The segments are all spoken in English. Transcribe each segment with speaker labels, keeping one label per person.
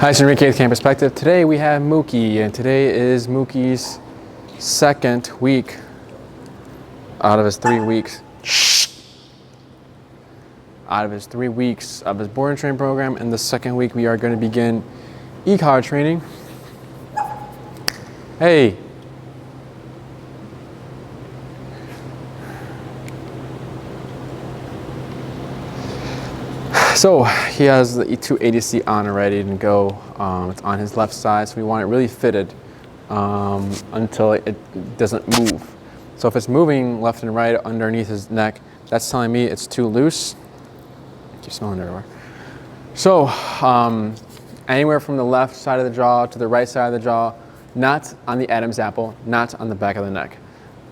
Speaker 1: Hi, it's Enrique with Camp Perspective. Today we have Mookie, and today is Mookie's second week out of his 3 weeks. Out of his 3 weeks of his board and train program. In the second week, we are going to begin e-collar training. Hey. So he has the E280C on and ready to go. It's on his left side, so we want it really fitted until it doesn't move. So if it's moving left and right underneath his neck, that's telling me it's too loose. Keep smelling everywhere. So anywhere from the left side of the jaw to the right side of the jaw, not on the Adam's apple, not on the back of the neck.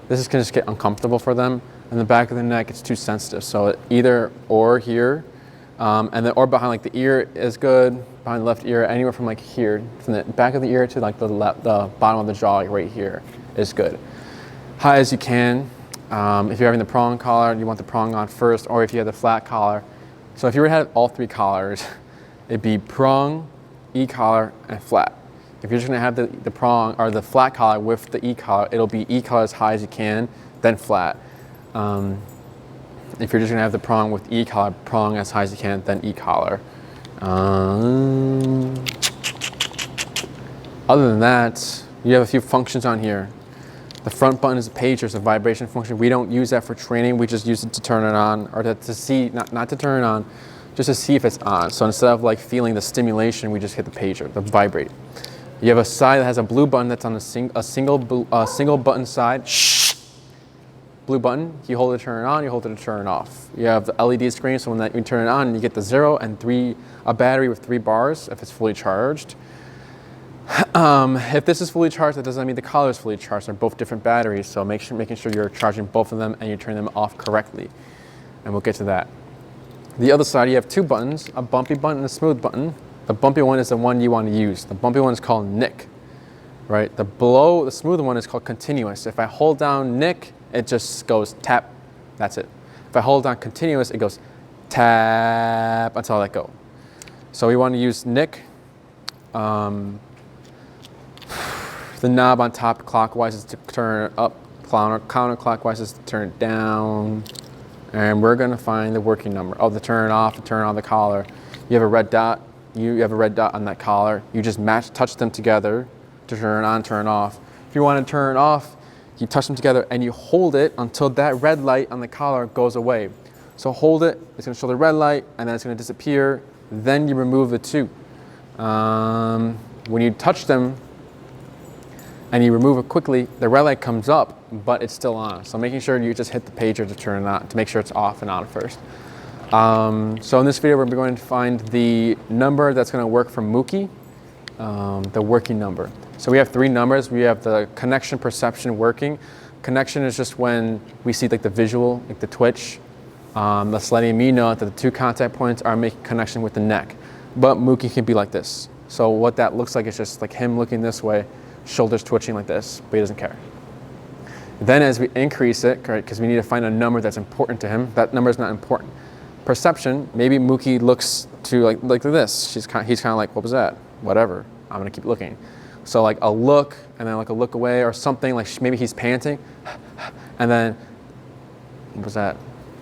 Speaker 1: This is going to just get uncomfortable for them. On the back of the neck, it's too sensitive. So either or here. And then or behind like the ear is good, behind the left ear, anywhere from like here, from the back of the ear to like the bottom of the jaw, like right here, is good. High as you can. If you're having the prong collar, you want the prong on first, or if you have the flat collar. So if you were to have all 3 collars, it'd be prong, e-collar, and flat. If you're just gonna have the prong or the flat collar with the e-collar, it'll be e-collar as high as you can, then flat. If you're just gonna have the prong with e-collar, prong as high as you can, then e-collar. Other than that, you have a few functions on here. The front button is a pager, it's a vibration function. We don't use that for training, we just use it to turn it on, or to see, not to turn it on, just to see if it's on. So instead of like feeling the stimulation, we just hit the pager, the vibrate. You have a side that has a blue button that's on a single button side. Blue button, you hold it to turn it on, you hold it to turn it off. You have the LED screen, so when you turn it on, you get the 0 and 3, a battery with 3 bars if it's fully charged. If this is fully charged, that doesn't mean the collar is fully charged. They're both different batteries, so making sure you're charging both of them and you turn them off correctly. And we'll get to that. The other side, you have 2 buttons, a bumpy button and a smooth button. The bumpy one is the one you want to use. The bumpy one is called Nick, right? The smooth one is called continuous. If I hold down Nick, it just goes tap, that's it. If I hold down continuous, it goes tap until I let go. So we want to use Nick. The knob on top clockwise is to turn it up, counterclockwise is to turn it down. And we're going to find the working number. Oh, the turn off, the turn on the collar. You have a red dot. You have a red dot on that collar. You just touch them together to turn on, turn off. If you want to turn off, you touch them together and you hold it until that red light on the collar goes away. So hold it, it's going to show the red light, and then it's going to disappear. Then you remove the 2. When you touch them and you remove it quickly, the red light comes up, but it's still on. So making sure you just hit the pager to turn it on, to make sure it's off and on first. So in this video, we're going to find the number that's going to work for Mookie, the working number. So we have 3 numbers. We have the connection, perception, working. Connection is just when we see like the visual, like the twitch. That's letting me know that the 2 contact points are making connection with the neck. But Mookie can be like this. So what that looks like is just like him looking this way, shoulders twitching like this, but he doesn't care. Then as we increase it, right, because we need to find a number that's important to him, that number is not important. Perception, maybe Mookie looks to like this. He's kind of like, what was that? Whatever, I'm gonna keep looking. So like a look, and then like a look away or something, like maybe he's panting, and then, what was that?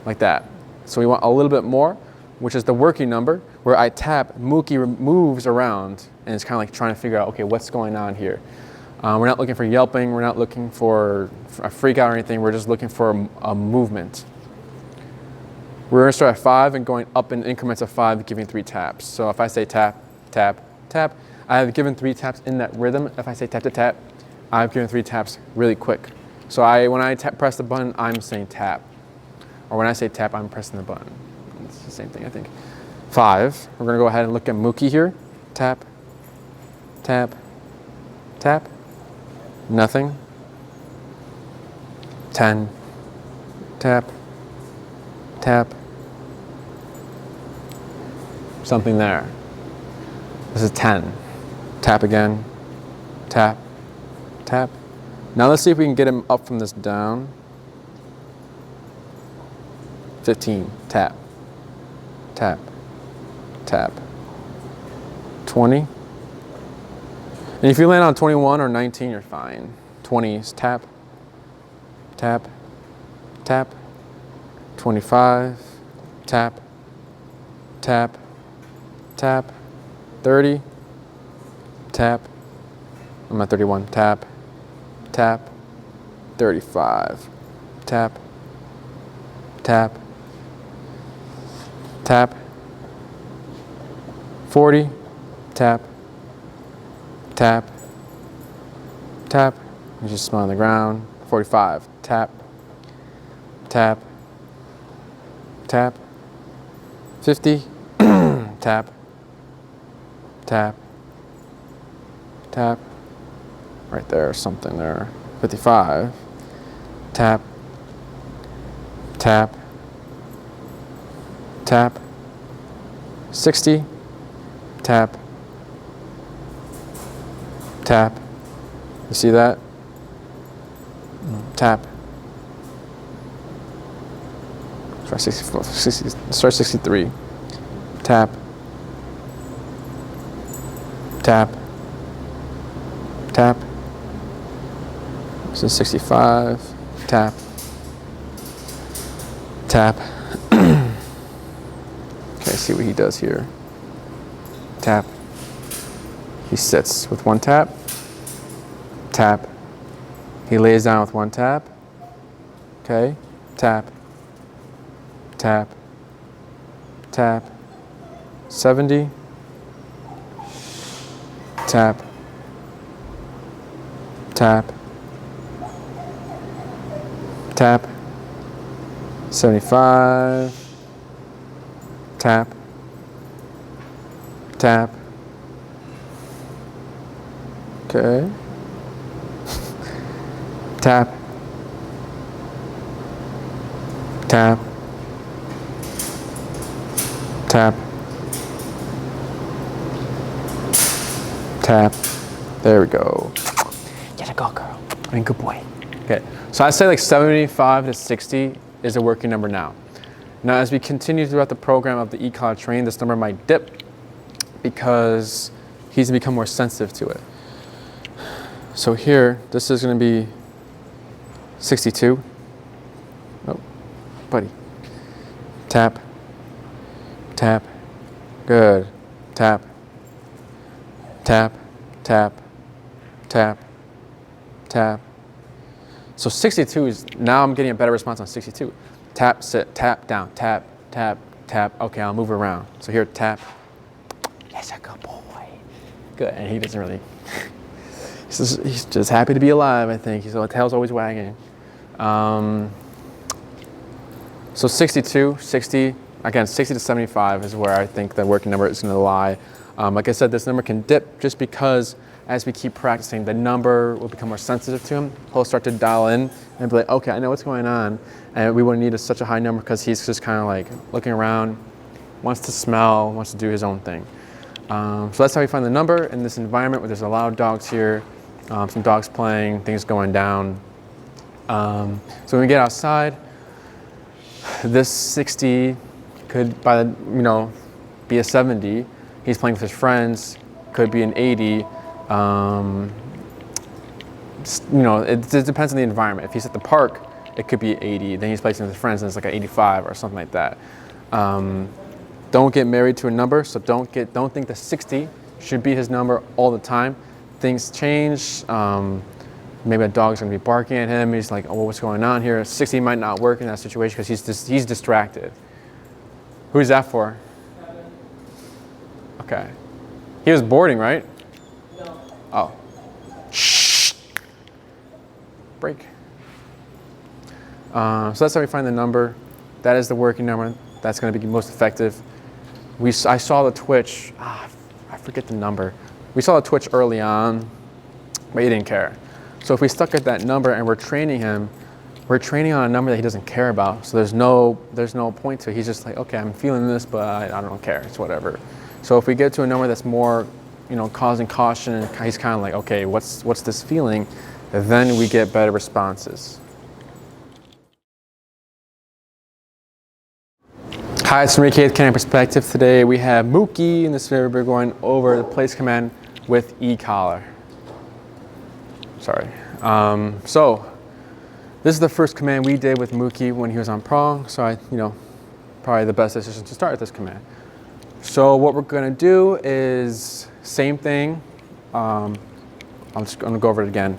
Speaker 1: Like that. So we want a little bit more, which is the working number, where I tap, Mookie moves around, and it's kind of like trying to figure out, okay, what's going on here? We're not looking for yelping, we're not looking for a freak out or anything, we're just looking for a movement. We're gonna start at 5 and going up in increments of 5, giving 3 taps. So if I say tap, tap, tap, I have given 3 taps in that rhythm. If I say tap to tap, I've given 3 taps really quick. So when I press the button, I'm saying tap. Or when I say tap, I'm pressing the button. It's the same thing, I think. 5, we're gonna go ahead and look at Mookie here. Tap, tap, tap, nothing. 10, tap, tap, something there. This is 10. Tap again, tap, tap. Now let's see if we can get him up from this down. 15, tap, tap, tap. 20, And if you land on 21 or 19, you're fine. 20 is tap, tap, tap. 25, tap, tap, tap. 30, tap. I'm at 31, tap, tap. 35, tap, tap, tap. 40, tap, tap, tap. You just smell on the ground. 45, tap, tap, tap. 50, tap, tap, tap. Right there, something there. 55, tap, tap, tap. 60, tap, tap. You see that? Tap. Start 64, start 63. Tap, tap, tap. This is 65. Tap, tap. Okay, see what he does here. Tap. He sits with one tap. Tap. He lays down with one tap. Okay. Tap. Tap. Tap. 70. Tap. Tap. Tap. 75. Tap. Tap. Okay. Tap. Tap. Tap. Tap. There we go. Get a go, girl. I mean, good boy. Okay. So I say like 75 to 60 is a working number now. Now, as we continue throughout the program of the e-collar training, this number might dip because he's become more sensitive to it. So here, this is going to be 62. Oh, buddy. Tap. Tap. Good. Tap. Tap. Tap. Tap. Tap. So 62 is, now I'm getting a better response on 62. Tap, sit, tap, down, tap, tap, tap. Okay, I'll move around. So here, tap. Yes, a good boy. Good, and he doesn't really, he's just happy to be alive, I think. His tail's always wagging. So 62, 60, again, 60 to 75 is where I think the working number is going to lie. Like I said, this number can dip just because as we keep practicing, the number will become more sensitive to him. He'll start to dial in and be like, okay, I know what's going on. And we wouldn't need such a high number because he's just kind of like looking around, wants to smell, wants to do his own thing. So that's how we find the number in this environment where there's a lot of dogs here, some dogs playing, things going down. So when we get outside, this 60 could, be a 70. He's playing with his friends, could be an 80. It depends on the environment. If he's at the park, it could be 80. Then he's playing with his friends, and it's like an 85 or something like that. Don't get married to a number, so don't think the 60 should be his number all the time. Things change. Maybe a dog's gonna be barking at him. He's like, oh, what's going on here? 60 might not work in that situation because he's distracted. Who's that for? Okay. He was boarding, right?
Speaker 2: No.
Speaker 1: Oh. Shh. Break. So that's how we find the number. That is the working number. That's going to be most effective. I saw the twitch. I forget the number. We saw the twitch early on, but he didn't care. So if we stuck at that number and we're training him, we're training on a number that he doesn't care about. So there's no point to it. He's just like, okay, I'm feeling this, but I don't care. It's whatever. So if we get to a number that's more, causing caution, and he's kind of like, okay, what's this feeling? Then we get better responses. Hi, it's Enrique with Canine Perspective. Today we have Mookie. In this video, we're going over the place command with e-collar. Sorry. So this is the first command we did with Mookie when he was on Prong. So probably the best decision to start with this command. So what we're gonna do is same thing. I'm just gonna go over it again.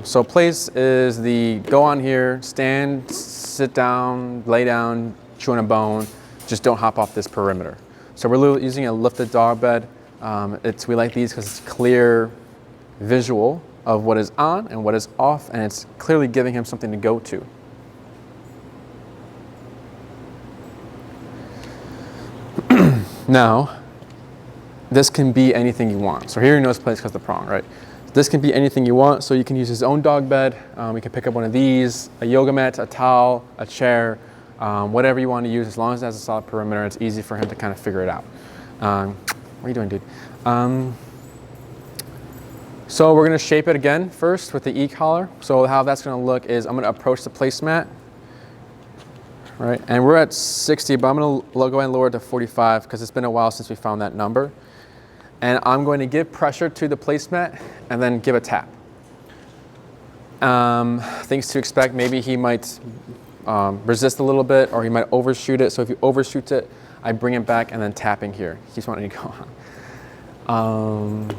Speaker 1: So place is the go on here, stand, sit down, lay down, chew on a bone. Just don't hop off this perimeter. So we're using a lifted dog bed. We like these because it's clear visual of what is on and what is off, and it's clearly giving him something to go to. Now, this can be anything you want. So here you know it's placed because of the prong, right? This can be anything you want, so you can use his own dog bed. You can pick up one of these, a yoga mat, a towel, a chair, whatever you want to use, as long as it has a solid perimeter. It's easy for him to kind of figure it out. What are you doing, dude? So we're going to shape it again first with the e-collar. So how that's going to look is I'm going to approach the placemat, right? And we're at 60, but I'm going to go ahead and lower it to 45 because it's been a while since we found that number. And I'm going to give pressure to the placemat and then give a tap. Things to expect, maybe he might resist a little bit, or he might overshoot it. So if he overshoots it, I bring it back and then tapping here. He keeps wanting to go on.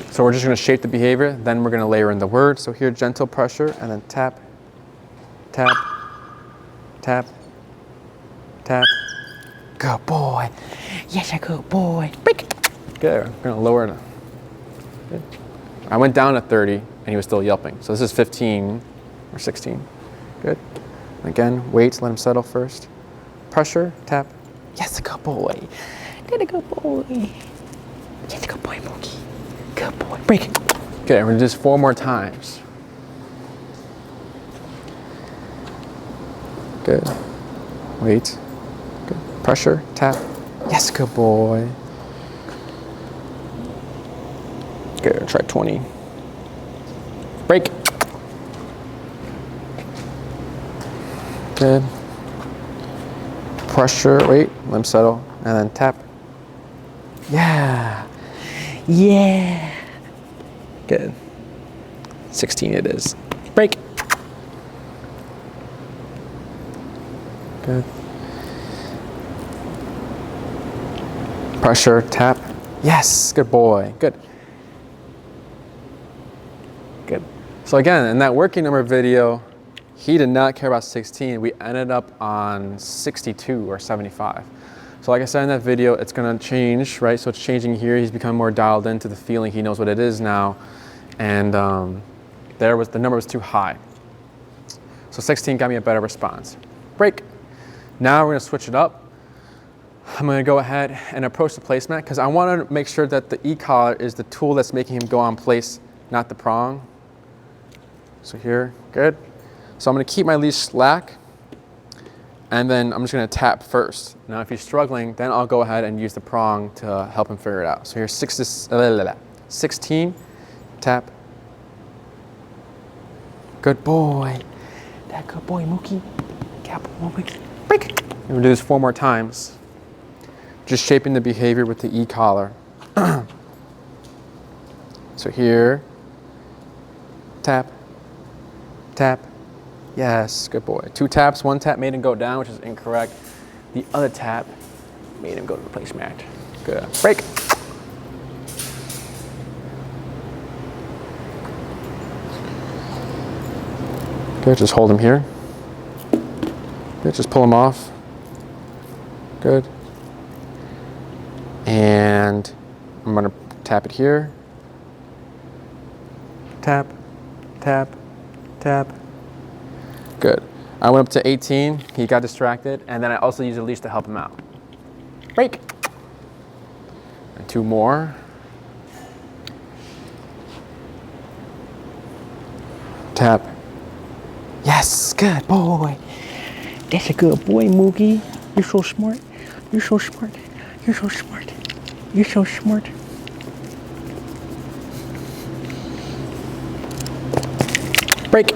Speaker 1: So we're just going to shape the behavior, then we're going to layer in the word. So here, gentle pressure, and then tap, tap, tap, tap. Good boy. Yes, a good boy. Break. Good. We're going to lower it. Good. I went down to 30, and he was still yelping. So this is 15 or 16. Good. Again, wait, let him settle first. Pressure, tap. Yes, a good boy. Good, a good boy. Yes, a good boy, Mookie. Good boy. Break it. Okay, we're going to do this 4 more times. Good. Wait. Good. Pressure, tap. Yes, good boy. Good. Try 20. Break. Good. Pressure, wait, let him settle, and then tap. Yeah. Yeah. Good. 16 it is. Break. Good. Pressure, tap. Yes, good boy. Good. Good. So again, in that working number video, he did not care about 16. We ended up on 62 or 75. So like I said in that video, it's gonna change, right? So it's changing here. He's become more dialed into the feeling. He knows what it is now. And the number was too high. So 16 got me a better response. Break. Now we're gonna switch it up. I'm gonna go ahead and approach the placemat because I wanna make sure that the e-collar is the tool that's making him go on place, not the prong. So here, good. So I'm gonna keep my leash slack, and then I'm just gonna tap first. Now if he's struggling, then I'll go ahead and use the prong to help him figure it out. So here's 16, tap. Good boy. That good boy, Mookie. Good boy, Mookie. Break. I'm gonna do this 4 more times. Just shaping the behavior with the e-collar. So here, tap, tap. Yes, good boy. 2 taps, 1 tap made him go down, which is incorrect. The other tap made him go to the placemat. Good. Break. Good, just hold him here. Good, just pull him off. Good. And I'm gonna tap it here. Tap, tap, tap. Good. I went up to 18, he got distracted, and then I also used a leash to help him out. Break. And 2 more. Tap. Yes, good boy. That's a good boy, Mookie. You're so smart. You're so smart. You're so smart. You're so smart. Break.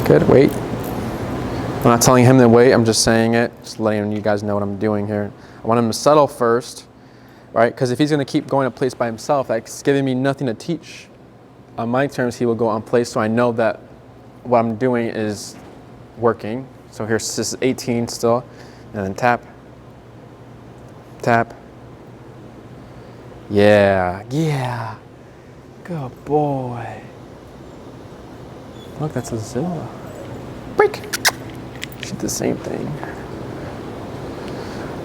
Speaker 1: Good, wait. I'm not telling him to wait, I'm just saying it, just letting you guys know what I'm doing here. I want him to settle first, right? Because if he's going to keep going to place by himself, that's giving me nothing to teach. On my terms, he will go on place, so I know that what I'm doing is working. So here's this is 18 still, and then tap, tap. Yeah, yeah. Good boy. Look, that's a Zilla. Break. Shoot the same thing.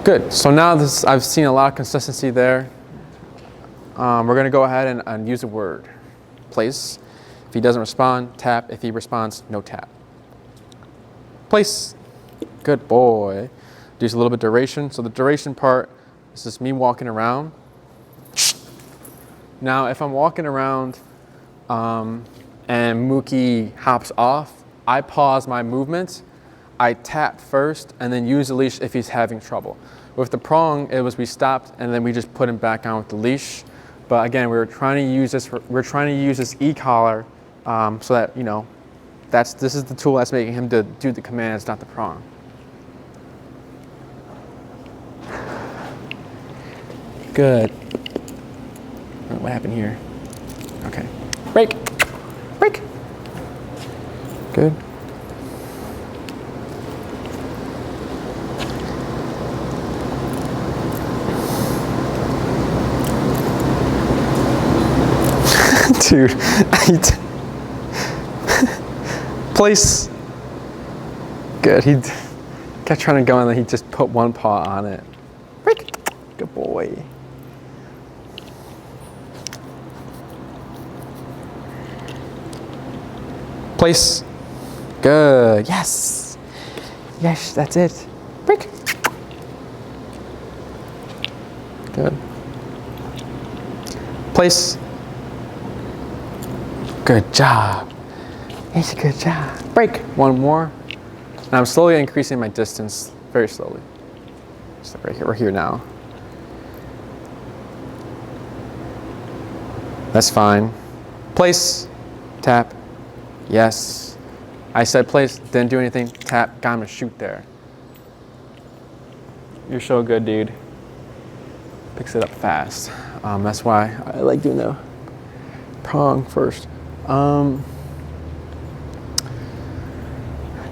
Speaker 1: Good. So now I've seen a lot of consistency there. We're going to go ahead and use a word. Place. If he doesn't respond, tap. If he responds, no tap. Place. Good boy. Do a little bit of duration. So the duration part is just me walking around. Now, if I'm walking around and Mookie hops off, I pause my movements. I tap first and then use the leash if he's having trouble. With the prong, it was we stopped and then we just put him back on with the leash. But again, we were trying to use this e-collar so that, you know, this is the tool that's making him to do the commands, not the prong. Good. What happened here? Okay. Break. Break. Good. Dude, place. Good. He kept trying to go and then he just put one paw on it. Break. Good boy. Place. Good. Yes. Yes, that's it. Break. Good. Place. Good job. It's a good job. Break. One more. And I'm slowly increasing my distance, very slowly. So right here, we're here now. That's fine. Place. Tap. Yes. I said place, didn't do anything. Tap. Got him to shoot there. You're so good, dude. Picks it up fast. That's why I like doing the prong first.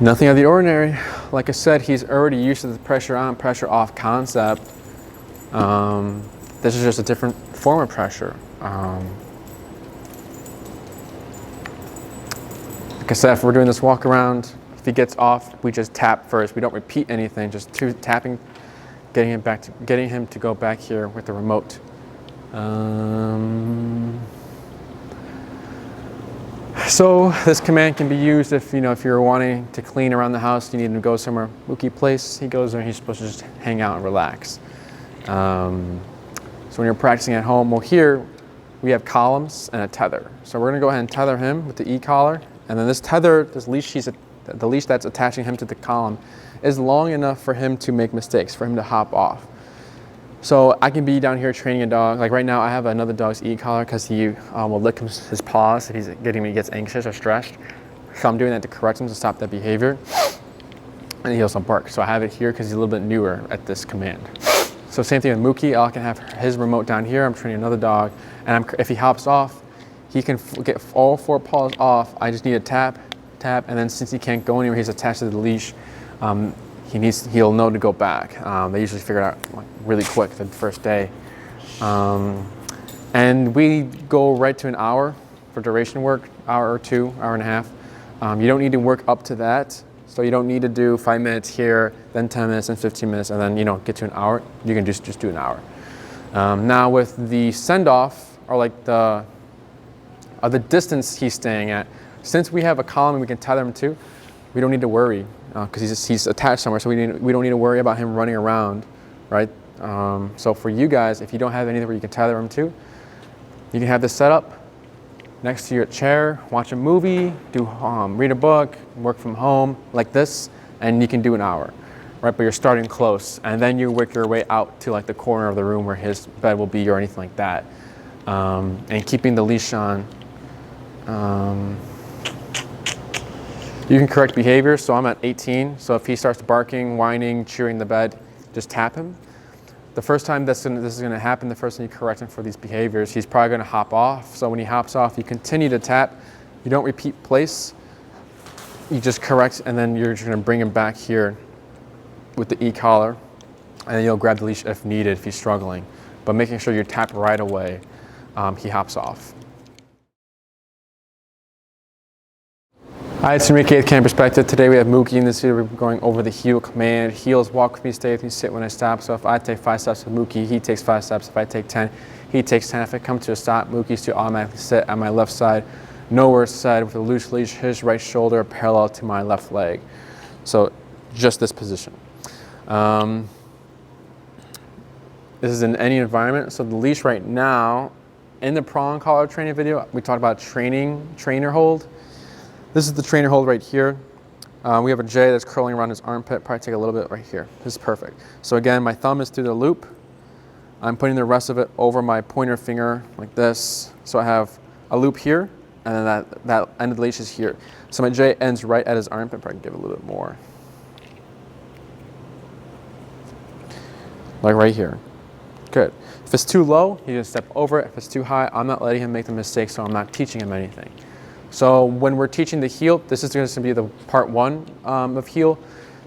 Speaker 1: Nothing out of the ordinary. Like I said, he's already used to the pressure on, pressure off concept. This is just a different form of pressure. Like I said, if we're doing this walk around, if he gets off, we just tap first. We don't repeat anything, just two tapping, getting him to go back here with the remote. So this command can be used if you're wanting to clean around the house, you need him to go somewhere. Mookie place, he goes there, he's supposed to just hang out and relax. So when you're practicing at home, well here we have columns and a tether. So we're gonna go ahead and tether him with the e-collar, and then this tether, the leash that's attaching him to the column is long enough for him to make mistakes, for him to hop off. So I can be down here training a dog. Like right now, I have another dog's e-collar because he will lick his paws if he gets anxious or stressed. So I'm doing that to correct him, to stop that behavior. And he also bark. So I have it here because he's a little bit newer at this command. So same thing with Mookie. I can have his remote down here. I'm training another dog. And if he hops off, he can get all 4 paws off. I just need a tap, tap. And then since he can't go anywhere, he's attached to the leash. He'll know to go back. They usually figure it out really quick the first day. And we go right to an hour for duration work, hour or 2, hour and a half. You don't need to work up to that. So you don't need to do 5 minutes here, then 10 minutes, and 15 minutes, and then get to an hour. You can just do an hour. Now with the send-off, or like the distance he's staying at, since we have a column and we can tether him to, we don't need to worry because he's attached somewhere, so we don't need to worry about him running around, right? So for you guys, if you don't have anything where you can tether him to, you can have this set up next to your chair, watch a movie, read a book, work from home like this, and you can do an hour, right? But you're starting close, and then you work your way out to like the corner of the room where his bed will be or anything like that, and keeping the leash on. You can correct behavior, so I'm at 18, so if he starts barking, whining, chewing the bed, just tap him. The first time this is gonna happen, the first time you correct him for these behaviors, he's probably gonna hop off. So when he hops off, you continue to tap. You don't repeat place. You just correct, and then you're just gonna bring him back here with the e-collar, and then you'll grab the leash if needed, if he's struggling. But making sure you tap right away, he hops off. Hi, it's Enrique with Canine Perspective. Today we have Mookie. In this video we're going over the heel command. Heels walk with me, stay with me, sit when I stop. So if I take 5 steps with Mookie, he takes 5 steps. If I take 10, he takes 10. If I come to a stop, Mookie's to automatically sit on my left side, nowhere side with a loose leash, his right shoulder parallel to my left leg. So just this position. This is in any environment. So the leash right now, in the prong collar training video, we talked about trainer hold. This is the trainer hold right here. We have a J that's curling around his armpit. Probably take a little bit right here. This is perfect. So again, my thumb is through the loop. I'm putting the rest of it over my pointer finger like this. So I have a loop here, and then that end of the leash is here. So my J ends right at his armpit. Probably give it a little bit more. Like right here. Good. If it's too low, he's gonna step over it. If it's too high, I'm not letting him make the mistake, so I'm not teaching him anything. So when we're teaching the heel, this is going to be the part 1 of heel,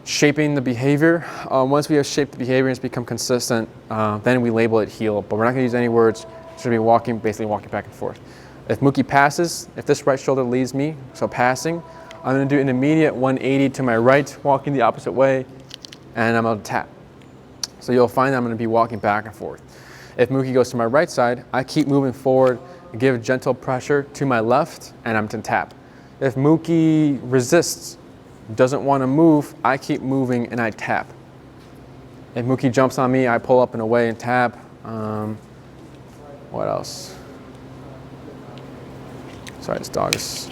Speaker 1: shaping the behavior. Once we have shaped the behavior and it's become consistent, then we label it heel, but we're not going to use any words. It's going to be basically walking back and forth. If Mookie passes, if this right shoulder leads me, so passing, I'm going to do an immediate 180 to my right, walking the opposite way, and I'm going to tap. So you'll find that I'm going to be walking back and forth. If Mookie goes to my right side, I keep moving forward, give gentle pressure to my left, and I'm to tap. If Mookie resists, doesn't want to move, I keep moving and I tap. If Mookie jumps on me, I pull up and away and tap. What else? Sorry, this dog is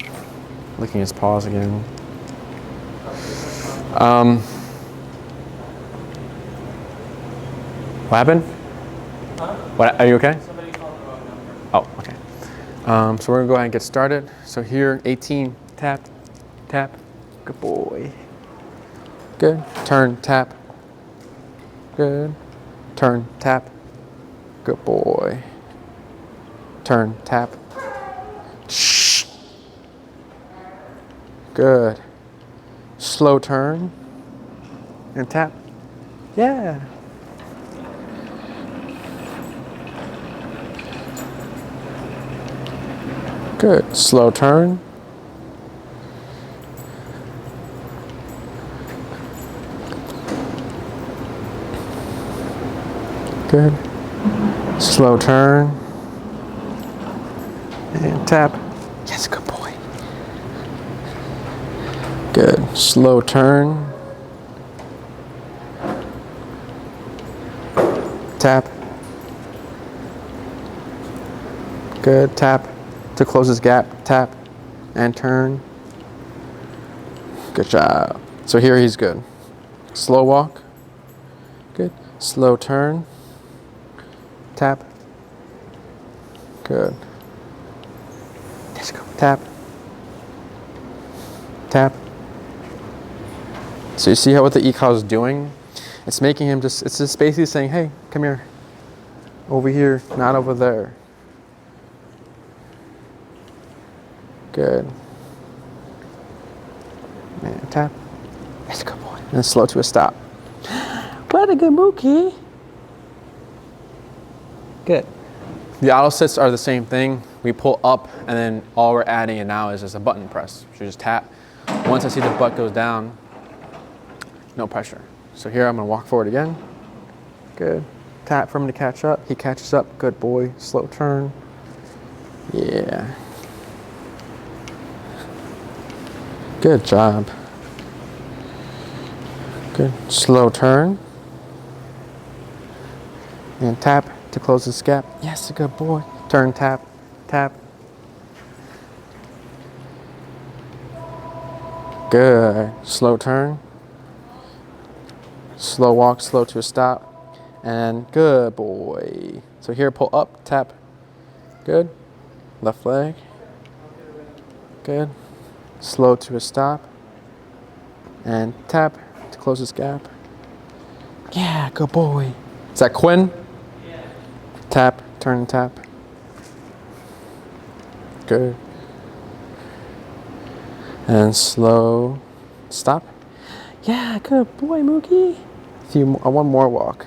Speaker 1: licking his paws again. What happened?
Speaker 2: Huh?
Speaker 1: What, are you okay?
Speaker 2: Somebody called the wrong number.
Speaker 1: Oh, okay. So we're gonna go ahead and get started. So here, 18, tap, tap, good boy. Good, turn, tap, good. Turn, tap, good boy. Turn, tap. Shh. Good. Slow turn and tap. Yeah. Good. Slow turn. Good. Slow turn. And tap. Yes, good boy. Good. Slow turn. Tap. Good. Tap. To close his gap, tap and turn. Good job. So here he's good. Slow walk. Good. Slow turn. Tap. Good. Let's go. Tap. Tap. So you see how what the e-collar is doing? It's making him it's just basically saying, hey, come here. Over here, not over there. Good. And tap. That's a good boy. And slow to a stop. What a good Mookie. Good. The auto sits are the same thing. We pull up, and then all we're adding in now is just a button press. So you just tap. Once I see the butt goes down, no pressure. So here I'm gonna walk forward again. Good. Tap for him to catch up. He catches up. Good boy. Slow turn. Yeah. Good job. Good. Slow turn. And tap to close this gap. Yes, a good boy. Turn, tap, tap. Good. Slow turn. Slow walk, slow to a stop. And good boy. So here, pull up, tap. Good. Left leg. Good. Slow to a stop, and tap to close this gap. Yeah, good boy. Is that Quinn? Yeah. Tap, turn and tap. Good. And slow stop. Yeah, good boy, Mookie. One more walk.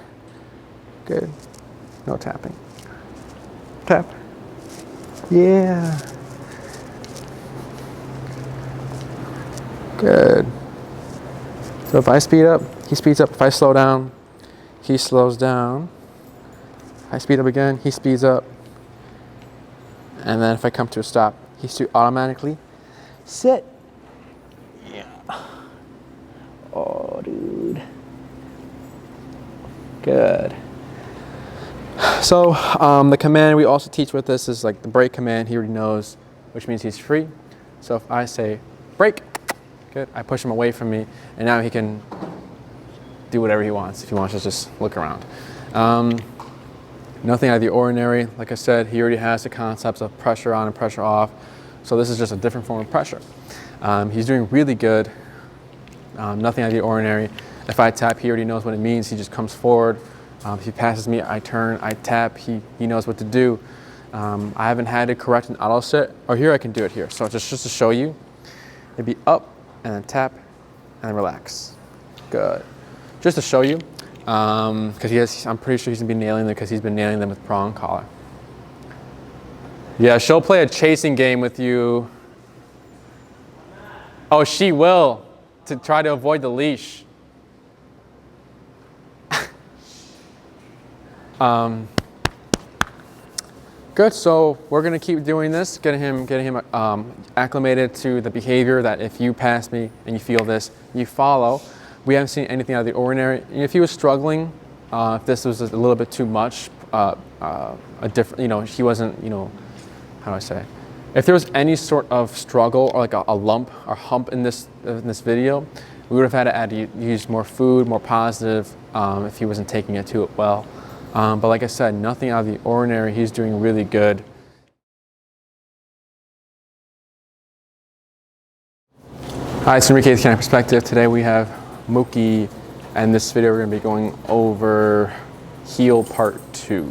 Speaker 1: Good. No tapping. Tap. Yeah. Good. So if I speed up, he speeds up. If I slow down, he slows down. I speed up again, he speeds up. And then if I come to a stop, he's to automatically sit. Yeah. Oh, dude. Good. So the command we also teach with this is like the break command. He already knows, which means he's free. So if I say break, good, I push him away from me, and now he can do whatever he wants. If he wants to just look around. Nothing out of the ordinary. Like I said, he already has the concepts of pressure on and pressure off. So this is just a different form of pressure. He's doing really good. Nothing out of the ordinary. If I tap, he already knows what it means. He just comes forward. If he passes me, I turn, I tap. He knows what to do. I haven't had to correct an auto sit. Or here I can do it here. So just to show you, it'd be up and then tap and then relax. Good. Just to show you, because I'm pretty sure he's gonna be nailing them because he's been nailing them with prong collar. Yeah, she'll play a chasing game with you. Oh, she will, to try to avoid the leash. Good, so we're gonna keep doing this, getting him acclimated to the behavior that if you pass me and you feel this, you follow. We haven't seen anything out of the ordinary. And if he was struggling, if this was a little bit too much, a different, he wasn't, how do I say? If there was any sort of struggle or like a lump or hump in this video, we would have had to use more food, more positive, if he wasn't taking it to it well. But like I said, nothing out of the ordinary. He's doing really good. Hi, it's Enrique with Canine Perspective. Today we have Mookie, and this video we're going to be going over heel part 2.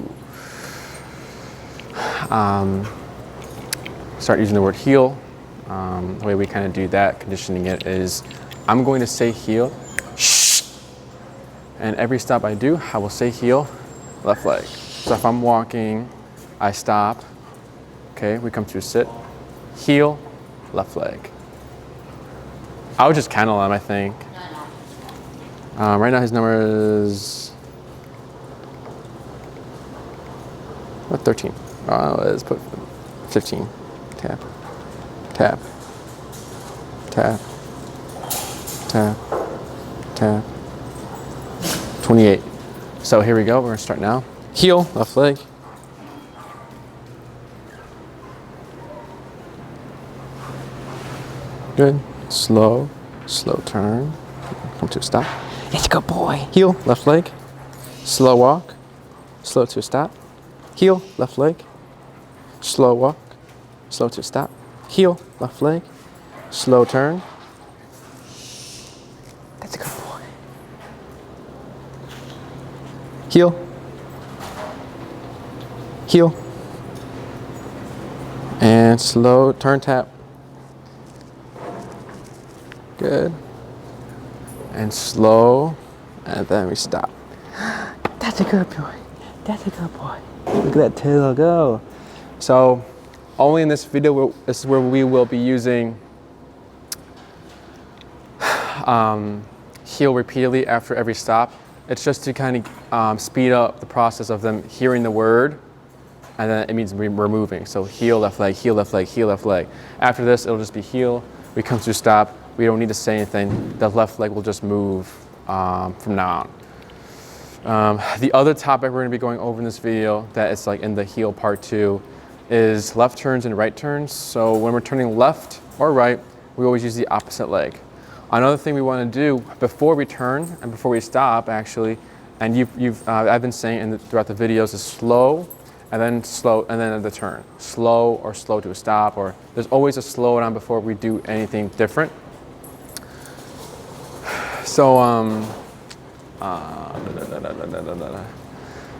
Speaker 1: Start using the word heel. The way we kind of do that, conditioning it, is I'm going to say heel, shh, and every stop I do, I will say heel, left leg. So if I'm walking, I stop, okay, we come to a sit, heel, left leg. I would just kennel him, I think. Right now his number is, what, 13? Let's put 15. Tap, tap, tap, tap, tap. 28. So here we go, we're gonna start now. Heel, left leg. Good, slow turn. Come to a stop. It's a good boy. Heel, left leg. Slow walk, slow to a stop. Heel, left leg. Slow walk, slow to a stop. Heel, left leg. Slow turn. That's a good boy. Heel. Heel. And slow turn tap. Good. And slow, and then we stop. That's a good boy. That's a good boy. Look at that tail go. So, only in this video, this is where we will be using heel repeatedly after every stop. It's just to kind of speed up the process of them hearing the word, and then it means we're moving. So heel, left leg, heel, left leg, heel, left leg. After this, it'll just be heel. We come to stop. We don't need to say anything. The left leg will just move from now on. The other topic we're going to be going over in this video that is like in the heel part 2 is left turns and right turns. So when we're turning left or right, we always use the opposite leg. Another thing we want to do before we turn and before we stop, actually, and I've been saying throughout the videos, is slow and then the turn. Slow or slow to a stop, or there's always a slow down before we do anything different. So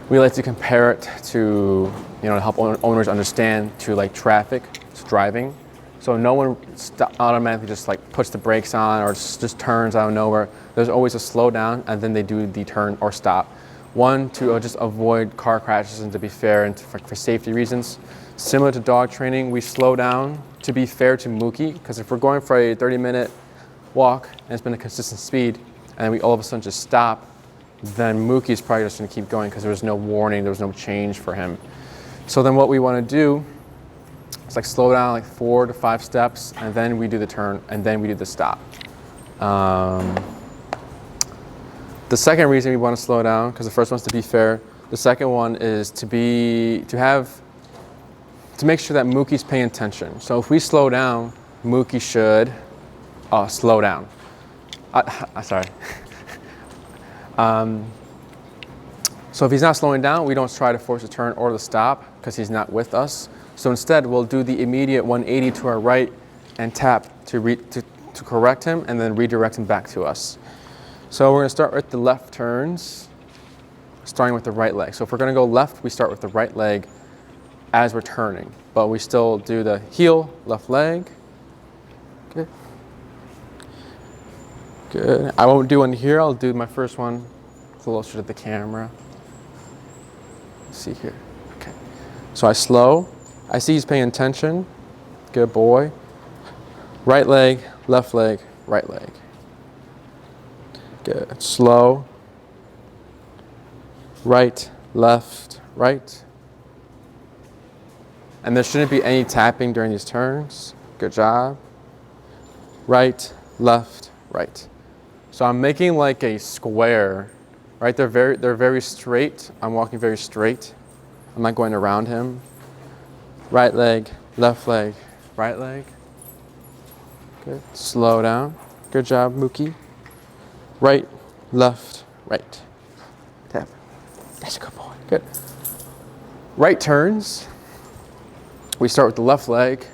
Speaker 1: We like to compare it to, to help owners understand to like traffic, to driving. So no one automatically just like puts the brakes on or just turns out of nowhere. There's always a slow down and then they do the turn or stop. One, to just avoid car crashes and to be fair and for safety reasons. Similar to dog training, we slow down to be fair to Mookie, because if we're going for a 30-minute walk and it's been a consistent speed and we all of a sudden just stop, then Mookie's probably just going to keep going because there was no warning, there was no change for him. So then what we want to do is like slow down like 4 to 5 steps, and then we do the turn, and then we do the stop. The second reason we want to slow down, because the first one's to be fair, the second one is to make sure that Mookie's paying attention. So if we slow down, Mookie should slow down. Sorry. So if he's not slowing down, we don't try to force a turn or the stop because he's not with us. So instead, we'll do the immediate 180 to our right and tap to correct him and then redirect him back to us. So we're going to start with the left turns, starting with the right leg. So if we're going to go left, we start with the right leg as we're turning, but we still do the heel, left leg. Good. Good. I won't do one here. I'll do my first one closer to the camera. Let's see here. Okay. So I slow. I see he's paying attention. Good boy. Right leg, left leg, right leg. Good. Slow. Right, left, right. And there shouldn't be any tapping during these turns. Good job. Right, left, right. So I'm making like a square, right? They're very straight. I'm walking very straight. I'm not going around him. Right leg, right leg. Good. Slow down. Good job, Mookie. Right, left, right. Tap. That's a good boy. Good. Right turns. We start with the left leg.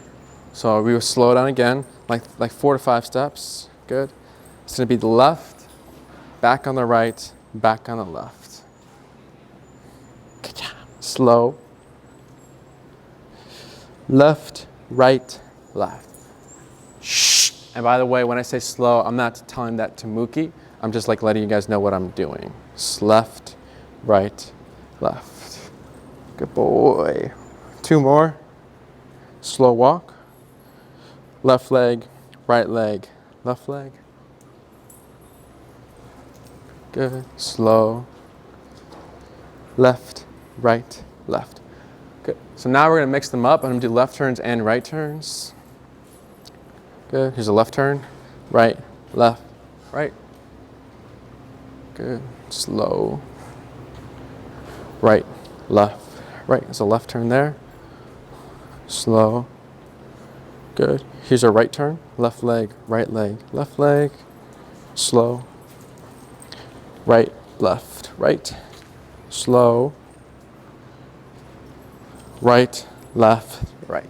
Speaker 1: So we will slow down again, like 4 to 5 steps. Good. It's going to be the left, back on the right, back on the left. Good job. Slow. Left, right, left. Shh. And by the way, when I say slow, I'm not telling that to Mookie. I'm just like letting you guys know what I'm doing. Left, right, left. Good boy. 2 more. Slow walk. Left leg, left leg. Good. Slow. Left, right, left. Good. So now we're going to mix them up. I'm going to do left turns and right turns. Good. Here's a left turn. Right, left, right. Good. Slow. Right, left, right. There's a left turn there. Slow. Good. Here's a right turn. Left leg, left leg. Slow. Right, left, right. Slow. Right, left, right.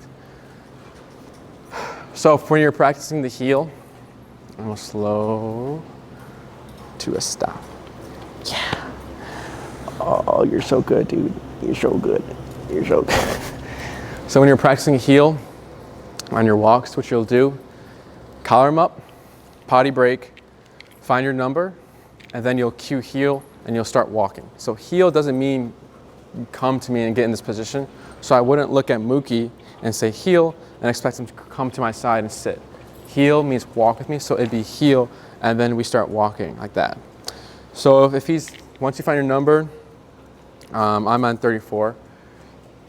Speaker 1: So when you're practicing the heel, I'm gonna slow to a stop. Yeah. Oh, you're so good, dude. You're so good. You're so good. So when you're practicing heel on your walks, what you'll do, collar them up, potty break, find your number, and then you'll cue heel and you'll start walking. So heel doesn't mean you come to me and get in this position. So I wouldn't look at Mookie and say heel and expect him to come to my side and sit. Heel means walk with me, so it'd be heel, and then we start walking like that. So once you find your number, I'm on 34.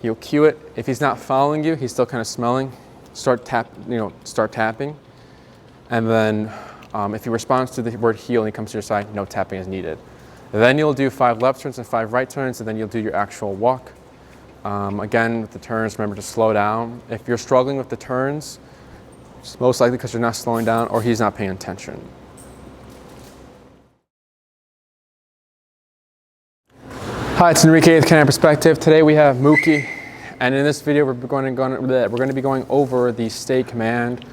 Speaker 1: He'll cue it. If he's not following you, he's still kind of smelling. Start tapping. And then if he responds to the word heel and he comes to your side, no tapping is needed. Then you'll do 5 left turns and 5 right turns, and then you'll do your actual walk. Again, with the turns, remember to slow down. If you're struggling with the turns, it's most likely because you're not slowing down or he's not paying attention. Hi, it's Enrique with Canine Perspective. Today we have Mookie, and in this video we're going to be going over the stay command.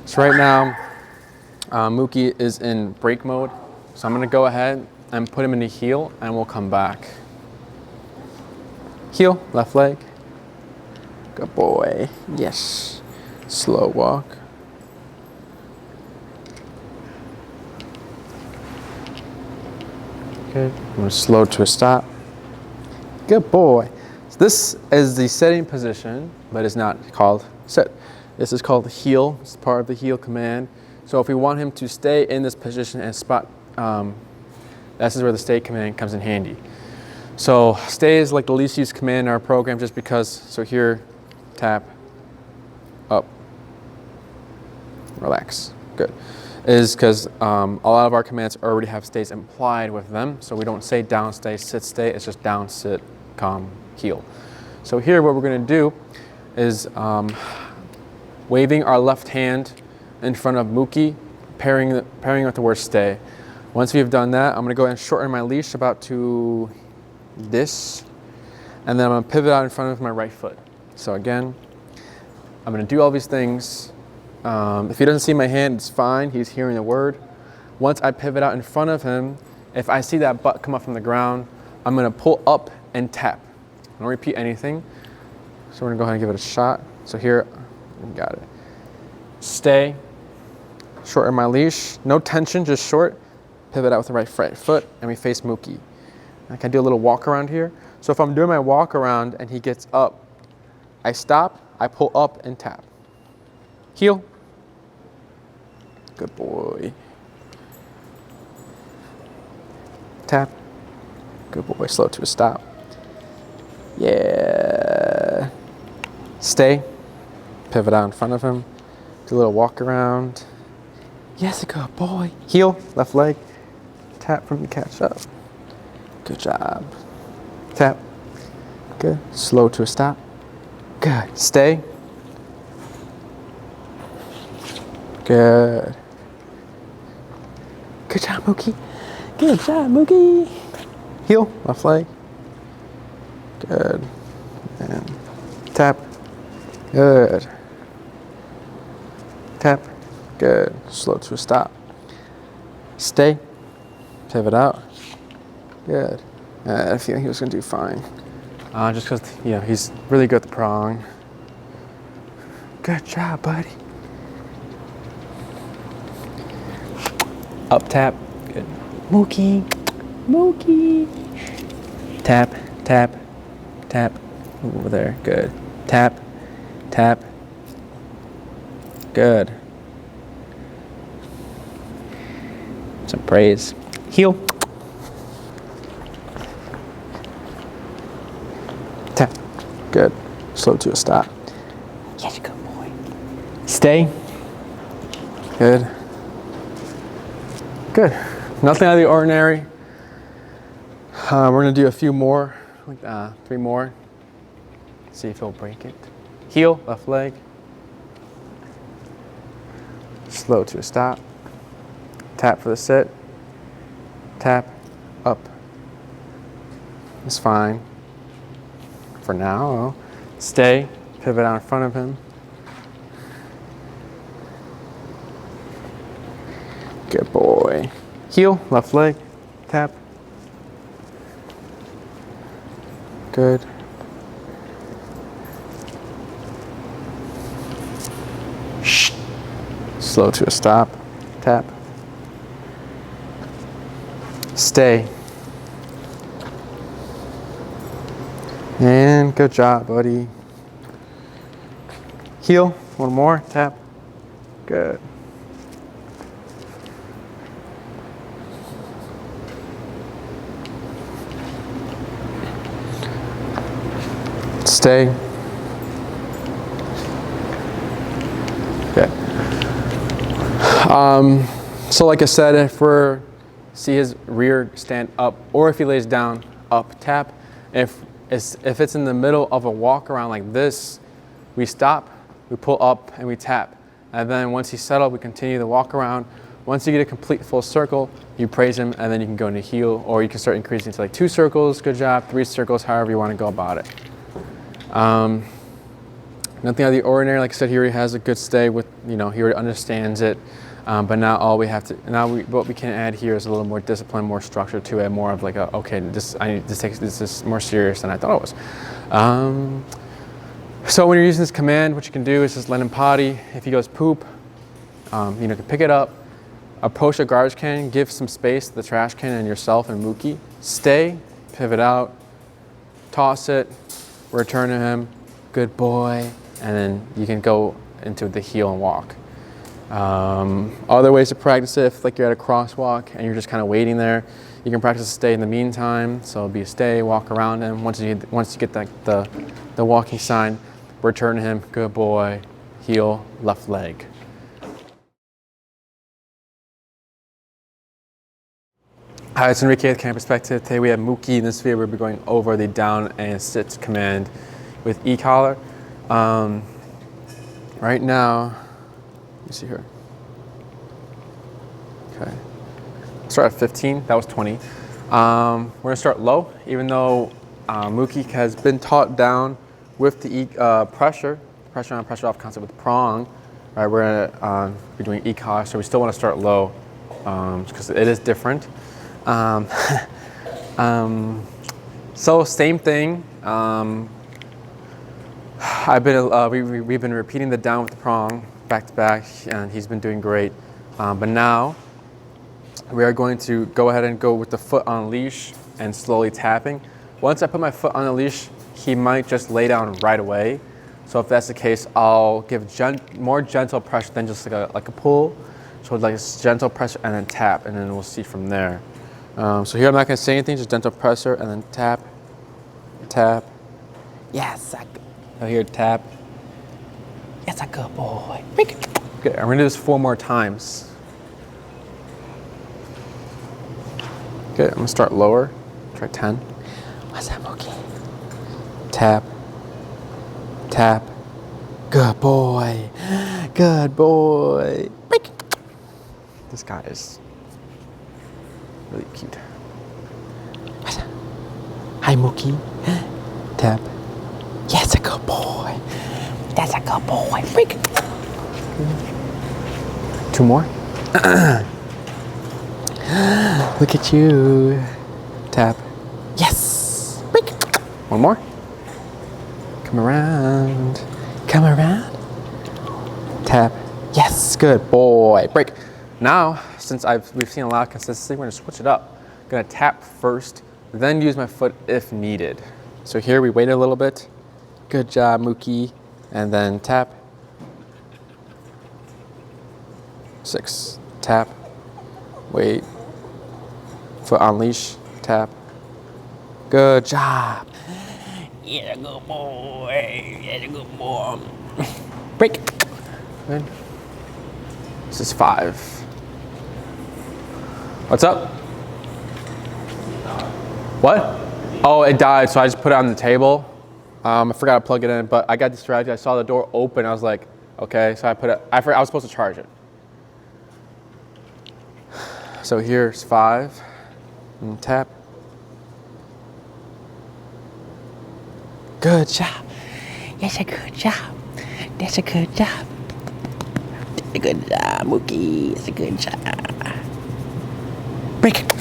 Speaker 1: So right now, Mookie is in brake mode. So I'm going to go ahead and put him in the heel, and we'll come back. Heel, left leg. Good boy. Yes. Slow walk. Good. I'm going to slow to a stop. Good boy. So this is the sitting position, but it's not called sit. This is called the heel. It's part of the heel command. So if we want him to stay in this position and spot, this is where the stay command comes in handy. So stay is like the least used command in our program just because, so here, tap, up, relax, good. Is because a lot of our commands already have stays implied with them. So we don't say down, stay, sit, stay. It's just down, sit, calm, heel. So here what we're gonna do is waving our left hand in front of Mookie, pairing with the word stay. Once we've done that, I'm gonna go ahead and shorten my leash about to this, and then I'm gonna pivot out in front of my right foot. So again, I'm gonna do all these things. If he doesn't see my hand, it's fine, he's hearing the word. Once I pivot out in front of him, if I see that butt come up from the ground, I'm gonna pull up and tap. I don't repeat anything. So we're gonna go ahead and give it a shot. So here, we got it. Stay, shorten my leash, no tension, just short. Pivot out with the right foot, and we face Mookie. I can do a little walk around here. So if I'm doing my walk around and he gets up, I stop, I pull up and tap. Heel. Good boy. Tap. Good boy, slow to a stop. Yeah. Stay. Pivot out in front of him. Do a little walk around. Yes, good boy. Heel, left leg. Tap from the catch up. Good job. Tap. Good. Slow to a stop. Good. Stay. Good. Good job, Mookie. Good job, Mookie. Heel, left leg. Good. And tap. Good. Tap. Good. Slow to a stop. Stay. Pivot out. Good. I feel he was going to do fine. Just because, he's really good at the prong. Good job, buddy. Up tap. Good. Mookie. Mookie. Tap, tap, tap. Over there. Good. Tap, tap. Good. Some praise. Heel. Tap. Good. Slow to a stop. Yes, good boy. Stay. Good. Good. Nothing out of the ordinary. We're going to do a few more, 3 more. See if he'll break it. Heel, left leg. Slow to a stop. Tap for the sit. Tap, up. It's fine. For now. Stay, pivot out in front of him. Good boy. Heel, left leg, tap. Good. Slow to a stop, tap. Stay. And good job, buddy. Heel, one more, tap. Good. Stay. Okay. So like I said, if we see his rear stand up, or if he lays down, up, tap. If it's in the middle of a walk around like this, we stop, we pull up, and we tap. And then once he's settled, we continue the walk around. Once you get a complete full circle, you praise him, and then you can go into heel, or you can start increasing to like 2 circles, good job, 3 circles, however you want to go about it. Nothing out of the ordinary. Like I said, here he has a good stay with, he already understands it. But now what we can add here is a little more discipline, more structure to it, more of like this is more serious than I thought it was. So when you're using this command, what you can do is just let him potty. If he goes poop, you can pick it up, approach a garbage can, give some space to the trash can and yourself and Mookie. Stay, pivot out, toss it, return to him, good boy, and then you can go into the heel and walk. Other ways to practice it, if like you're at a crosswalk and you're just kind of waiting there, you can practice a stay in the meantime. So it'll be a stay, walk around him. Once you get the walking sign, return to him, good boy, heel, left leg. Hi, it's Enrique with Camp Perspective. Today we have Mookie. In this video, we'll be going over the down and sit command with e-collar. Right now, let me see here. Okay, start at 15. That was 20. We're gonna start low, even though Mookie has been taught down with the pressure on, pressure off concept with Prong. Right, we're gonna be doing e-collar, so we still want to start low because it is different. So same thing. We've been repeating the down with the Prong back to back, and he's been doing great. But now we are going to go ahead and go with the foot on leash and slowly tapping. Once I put my foot on the leash, he might just lay down right away. So if that's the case, I'll give more gentle pressure than just like a pull. So like a gentle pressure and then tap, and then we'll see from there. So here I'm not going to say anything, just gentle pressure and then tap, tap. Yes, I hear tap. Yes, a good boy. Okay, I'm going to do this 4 more times. Okay, I'm going to start lower. Try 10. What's that, Mookie? Tap, tap. Good boy. Good boy. This guy is really cute. Hi, Mookie. Tap. Yes, a good boy. That's a good boy. Freak. 2 more. Look at you. Tap. Yes. Freak. 1 more. Come around. Come around. Tap. Yes, good boy. Break. Now, since we've seen a lot of consistency, we're gonna switch it up. I'm gonna tap first, then use my foot if needed. So here we wait a little bit. Good job, Mookie. And then tap. 6, tap. Wait. Foot on leash, tap. Good job. Yeah, good boy. Yeah, good boy. Break. Good. This is 5. What's up? What? Oh, it died, so I just put it on the table. I forgot to plug it in, but I got distracted. I saw the door open. I was like, okay, so I put it. I was supposed to charge it. So here's 5. And tap. Good job. That's a good job. That's a good job. That's a good job, Mookie. That's a good job. Break it.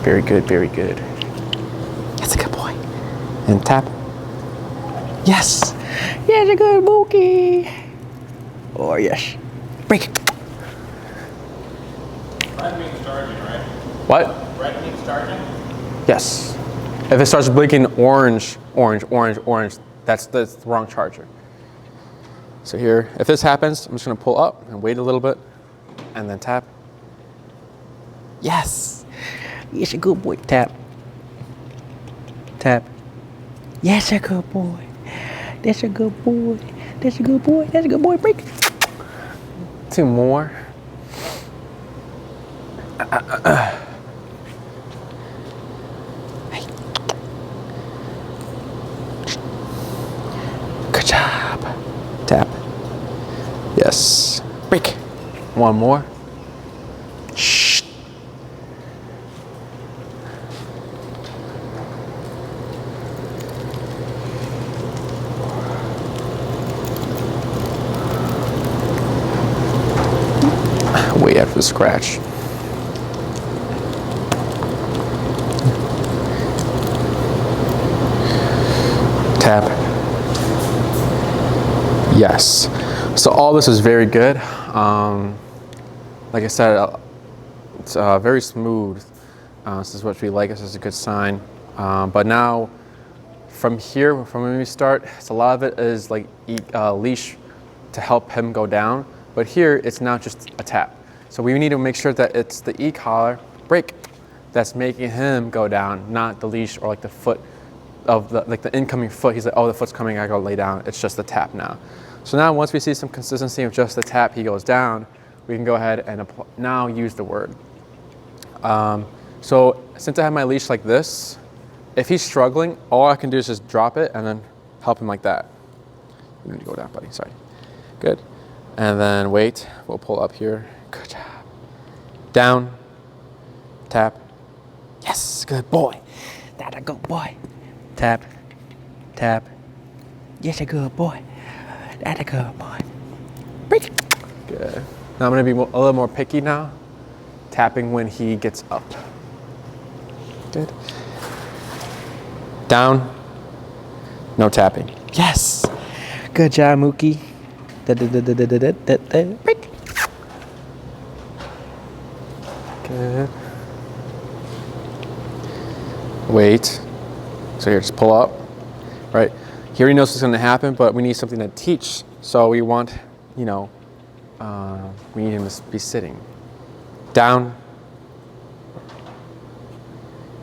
Speaker 1: Very good, very good. That's a good boy. And tap. Yes. Yes, a good Mookie. Oh, yes. Break it.
Speaker 2: Red means charging, right?
Speaker 1: What?
Speaker 2: Red means charging?
Speaker 1: Yes. If it starts blinking orange, that's the wrong charger. So here, if this happens, I'm just gonna pull up and wait a little bit and then tap. Yes. Yes, a good boy. Tap. Tap. Yes, a good boy. That's a good boy. That's a good boy. That's a good boy. Break. 2 more. Good job. Tap. Yes. Break. 1 more. Shh. Wait after the scratch. tap. Yes. So all this is very good. Like I said, it's very smooth. This is what we like. This is a good sign. But now, from here, from when we start, so a lot of it is like leash to help him go down. But here, it's now just a tap. So we need to make sure that it's the e-collar break that's making him go down, not the leash or like the foot of the incoming foot. He's like, oh, the foot's coming, I gotta lay down. It's just the tap now. So now once we see some consistency of just the tap, he goes down, we can go ahead and now use the word. So since I have my leash like this, if he's struggling, all I can do is just drop it and then help him like that. You need to go down, buddy, sorry. Good. And then wait, we'll pull up here. Good job. Down, tap. Yes, good boy. That's a good boy. Tap, tap. Yes, a good boy. That's a good boy. Break. Good. Now I'm gonna be a little more picky now. Tapping when he gets up. Good. Down. No tapping. Yes. Good job, Mookie. Break. Good. Wait. So here, just pull up. Right. He already knows what's going to happen, but we need something to teach. So we want, we need him to be sitting. Down.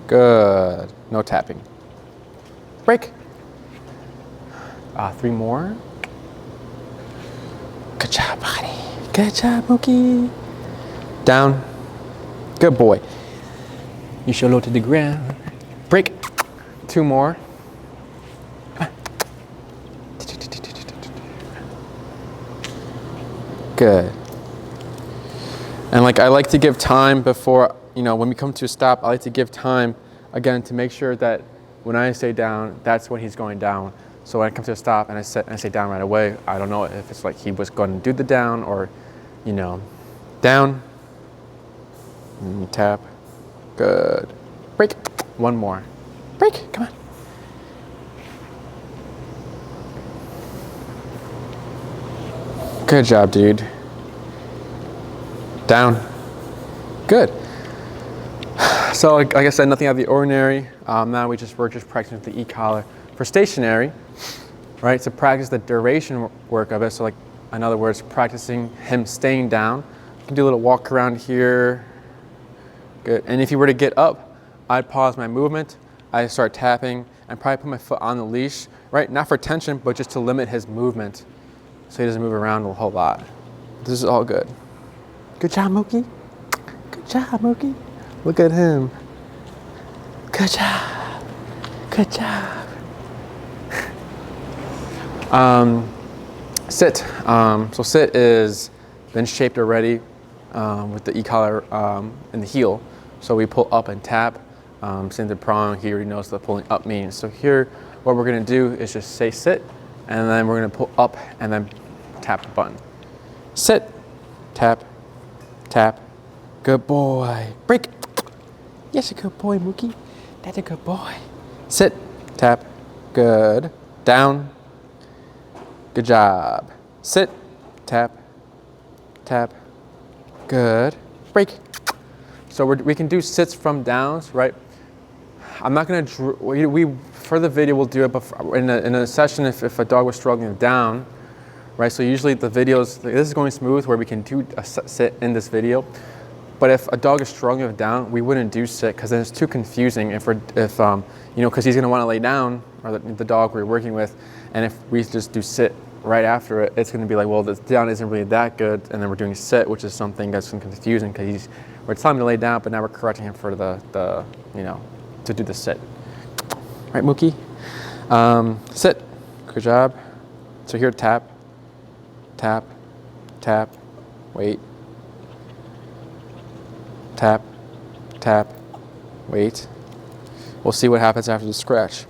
Speaker 1: Good. No tapping. Break. 3 more. Good job, buddy. Good job, Mookie. Down. Good boy. You should low to the ground. Break. 2 more. Good. And I like to give time before, when we come to a stop, I like to give time again to make sure that when I say down, that's when he's going down. So when I come to a stop and I say down right away, I don't know if it's like he was going to do the down or, down. And tap. Good. Break. 1 more. Break. Come on. Good job, dude. Down. Good. So like I said, nothing out of the ordinary. Now we're just practicing with the e-collar. For stationary, right, to practice the duration work of it, so in other words, practicing him staying down. You can do a little walk around here. Good. And if you were to get up, I'd pause my movement. I'd start tapping and probably put my foot on the leash, right? Not for tension, but just to limit his movement so he doesn't move around a whole lot. This is all good. Good job, Mookie. Good job, Mookie. Look at him. Good job. Good job. Sit. So sit is been shaped already with the e-collar in the heel. So we pull up and tap. Same to prong, he already knows what pulling up means. So here, what we're gonna do is just say sit, and then we're gonna pull up and then tap the button. Sit, tap, tap. Good boy. Break. Yes, a good boy, Mookie. That's a good boy. Sit, tap. Good. Down. Good job. Sit, tap, tap. Good. Break. So we can do sits from downs, right? I'm not gonna, for the video we'll do it, but in a session if a dog was struggling down, right? So usually the videos, this is going smooth where we can do a sit in this video. But if a dog is struggling with down, we wouldn't do sit because then it's too confusing because he's gonna wanna lay down, or the dog we're working with, and if we just do sit right after it, it's gonna be like, well, the down isn't really that good, and then we're doing sit, which is something that's confusing because we're telling him to lay down, but now we're correcting him for to do the sit. Right, Mookie? Sit. Good job. So here, tap, tap, tap, wait. Tap, tap, wait. We'll see what happens after the scratch.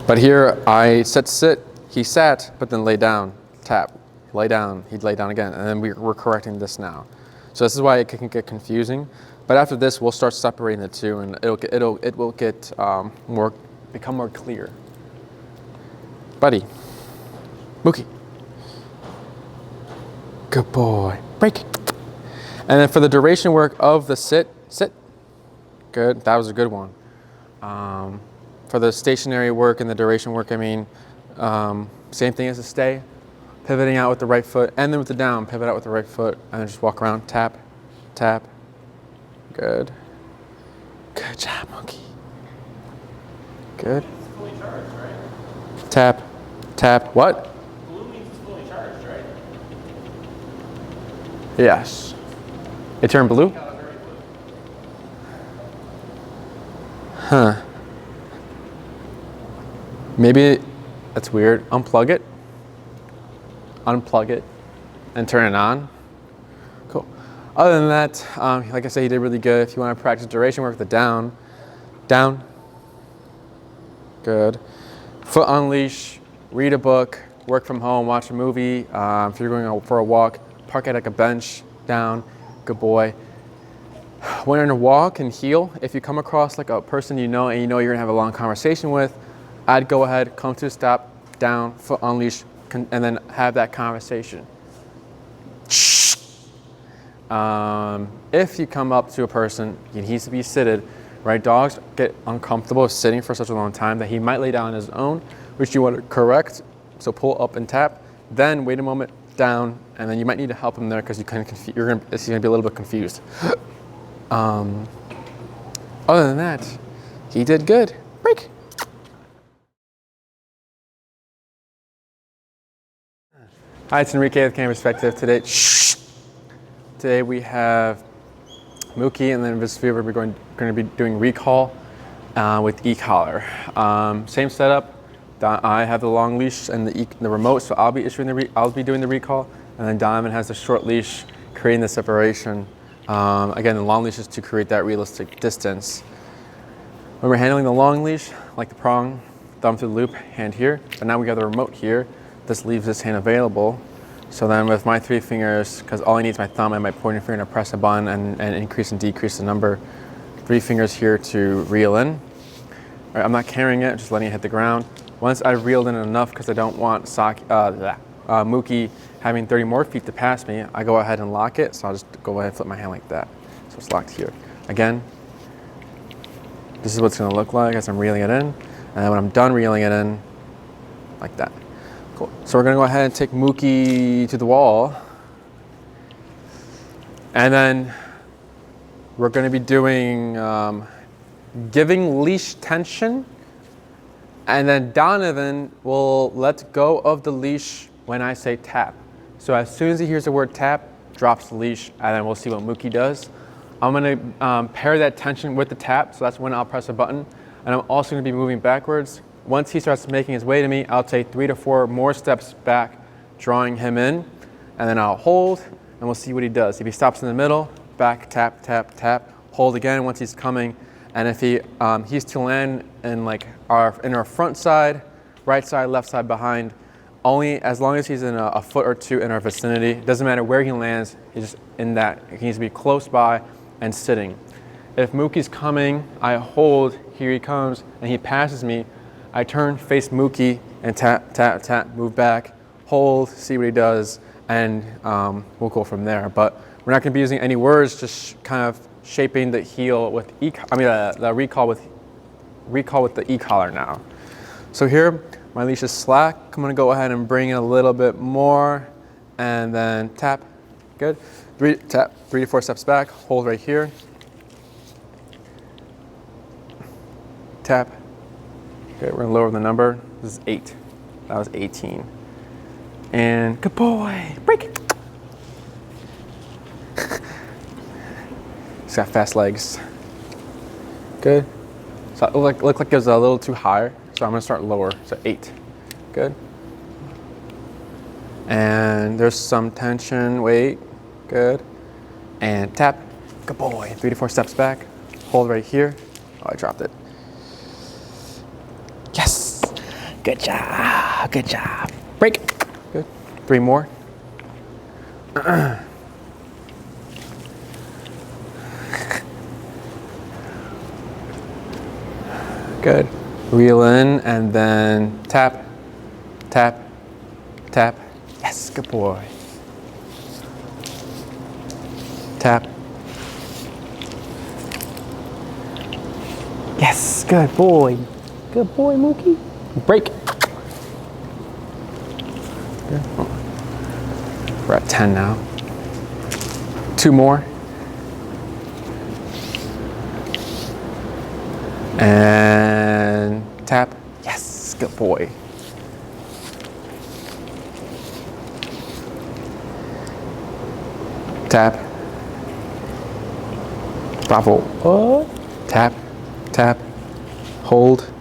Speaker 1: But here I said sit, he sat, but then lay down, tap, lay down, he'd lay down again, and then we're correcting this now. So this is why it can get confusing. But after this, we'll start separating the two, and it will become more clear. Buddy, Mookie, good boy. Break. And then for the duration work of the sit. Good. That was a good one. For the stationary work and the duration work, I mean, same thing as the stay. Pivoting out with the right foot, and then with the down, pivot out with the right foot, and then just walk around, tap, tap. Good. Good job, Mookie. Good.
Speaker 2: It's fully charged, right?
Speaker 1: Tap, tap. What?
Speaker 2: Blue means it's fully charged, right?
Speaker 1: Yes. It turned blue? Huh. Maybe that's weird. Unplug it. Unplug it and turn it on. Cool. Other than that, like I said, you did really good. If you want to practice duration work, the down, down. Good. Foot on leash, read a book, work from home, watch a movie. If you're going out for a walk, park at like a bench, down. Good boy. When you're on a walk and heel, if you come across like a person you know and you know you're gonna have a long conversation with, I'd go ahead, come to a stop, down, foot on leash, and then have that conversation. If you come up to a person, he needs to be seated, right? Dogs get uncomfortable sitting for such a long time that he might lay down on his own, which you want to correct. So pull up and tap, then wait a moment, down, and then you might need to help him there because he's going to be a little bit confused. Other than that, he did good. Break. Hi, it's Enrique with Canine Perspective. Today we have Mookie, and then this video we're going to be doing recall with e-collar. Same setup. I have the long leash and the remote, so I'll be doing the recall, and then Donovan has the short leash, creating the separation. Again, the long leash is to create that realistic distance. When we're handling the long leash, like the prong, thumb through the loop, hand here, but now we have the remote here. This leaves this hand available. So then with my 3 fingers, because all I need is my thumb and my pointer finger to press a button and increase and decrease the number, 3 fingers here to reel in. All right, I'm not carrying it, just letting it hit the ground. Once I've reeled in enough, because I don't want Mookie having 30 more feet to pass me, I go ahead and lock it. So I'll just go ahead and flip my hand like that. So it's locked here. Again, this is what it's going to look like as I'm reeling it in. And then when I'm done reeling it in, like that. Cool. So we're going to go ahead and take Mookie to the wall. And then we're going to be doing giving leash tension. And then Donovan will let go of the leash when I say tap. So as soon as he hears the word tap, drops the leash, and then we'll see what Mookie does. I'm going to pair that tension with the tap, so that's when I'll press a button. And I'm also going to be moving backwards. Once he starts making his way to me, I'll take 3 to 4 more steps back, drawing him in, and then I'll hold, and we'll see what he does. If he stops in the middle, back, tap, tap, tap, hold again once he's coming, and if he's to land in like our front side, right side, left side, behind, only as long as he's in a foot or 2 in our vicinity. It doesn't matter where he lands, he's just in that. He needs to be close by and sitting. If Mookie's coming, I hold, here he comes, and he passes me. I turn, face Mookie, and tap, tap, tap, move back, hold, see what he does, and we'll go from there. But we're not going to be using any words, just kind of shaping the heel with the recall with the e-collar now. So here, my leash is slack. I'm going to go ahead and bring it a little bit more, and then tap. Good. 3 to 4 steps back. Hold right here. Tap. Okay, we're gonna lower the number. This is 8. That was 18. And good boy. Break. He's got fast legs. Good. So it looked like it was a little too high, so I'm gonna start lower. So 8. Good. And there's some tension. Wait. Good. And tap. Good boy. 3 to 4 steps back. Hold right here. Oh, I dropped it. Yes. Good job. Good job. Break. Good. 3 more. Good. Reel in and then tap, tap, tap. Yes, good boy. Tap. Yes, good boy. Good boy, Mookie. Break. Good. We're at 10 now. 2 more. And tap. Yes, good boy. Tap. Bravo. Oh. Tap, tap, hold.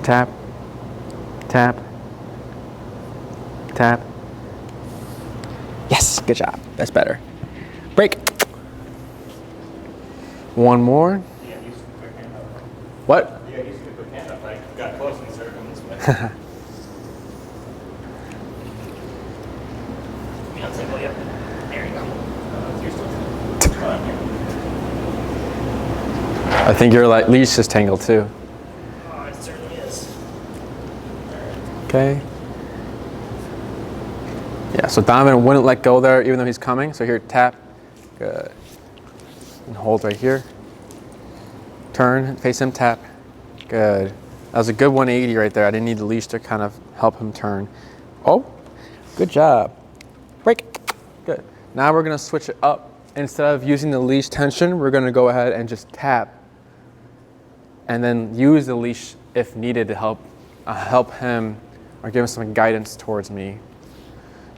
Speaker 1: Tap, tap, tap. Yes, good job. That's better. Break. 1 more.
Speaker 2: Yeah, you used to quick hand up.
Speaker 1: What?
Speaker 2: Yeah, you used to quick hand up. I got close and started going this way. Yeah, it's like, well, yep. There you go. You're still
Speaker 1: I think your leash is tangled too.
Speaker 2: Oh, it certainly is.
Speaker 1: Okay. Yeah, so Donovan wouldn't let go there even though he's coming. So here, tap. Good. And hold right here. Turn, face him, tap. Good. That was a good 180 right there. I didn't need the leash to kind of help him turn. Oh, good job. Break. Good. Now we're going to switch it up. Instead of using the leash tension, we're going to go ahead and just tap. And then use the leash if needed to help him or give him some guidance towards me.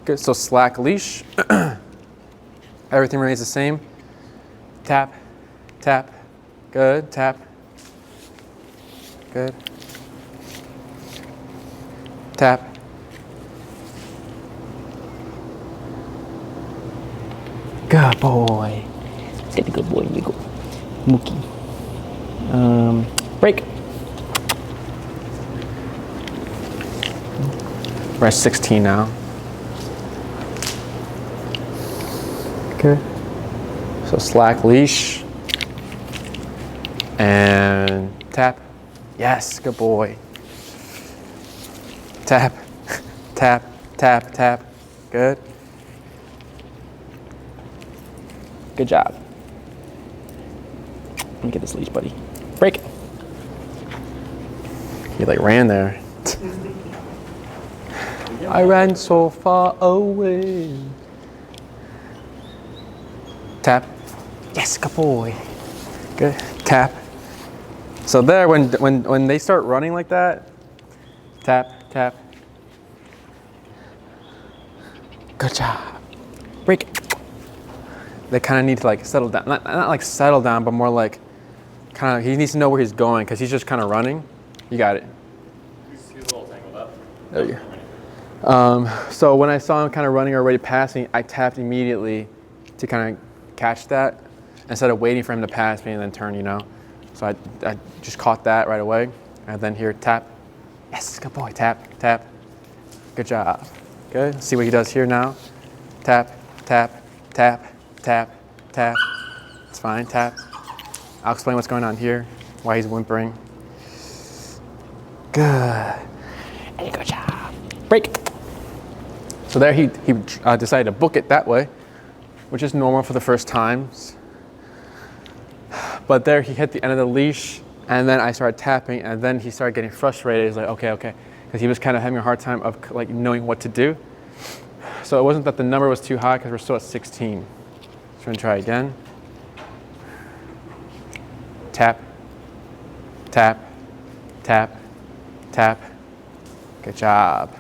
Speaker 1: Good. So slack leash. Everything remains the same. Tap, tap, good, tap, good, tap, good boy, get a good boy, you go, Mookie, break, we're at 16 now, okay. So slack leash and tap. Yes, good boy. Tap, tap, tap, tap. Good. Good job. Let me get this leash, buddy. Break. You like ran there. I ran so far away. Tap. Yes, good boy. Good. Tap. So there, when they start running like that, tap, tap. Good job. Break. They kind of need to like settle down. Not like settle down, but more like kind of, he needs to know where he's going because he's just kind of running. You got it.
Speaker 2: He's a little tangled up.
Speaker 1: There you go. So when I saw him kind of running or already passing, I tapped immediately to kind of catch that instead of waiting for him to pass me and then turn, you know. So I just caught that right away. And then here, tap. Yes, good boy. Tap, tap. Good job. Good. See what he does here now. Tap, tap, tap, tap, tap. It's fine. Tap. I'll explain what's going on here, why he's whimpering. Good. Hey, good job. Break. So there he decided to book it that way, which is normal for the first times. But there he hit the end of the leash, and then I started tapping, and then he started getting frustrated. He's like, okay, because he was kind of having a hard time of like knowing what to do. So it wasn't that the number was too high because we're still at 16. So we're gonna try again. Tap, tap, tap, tap. Good job.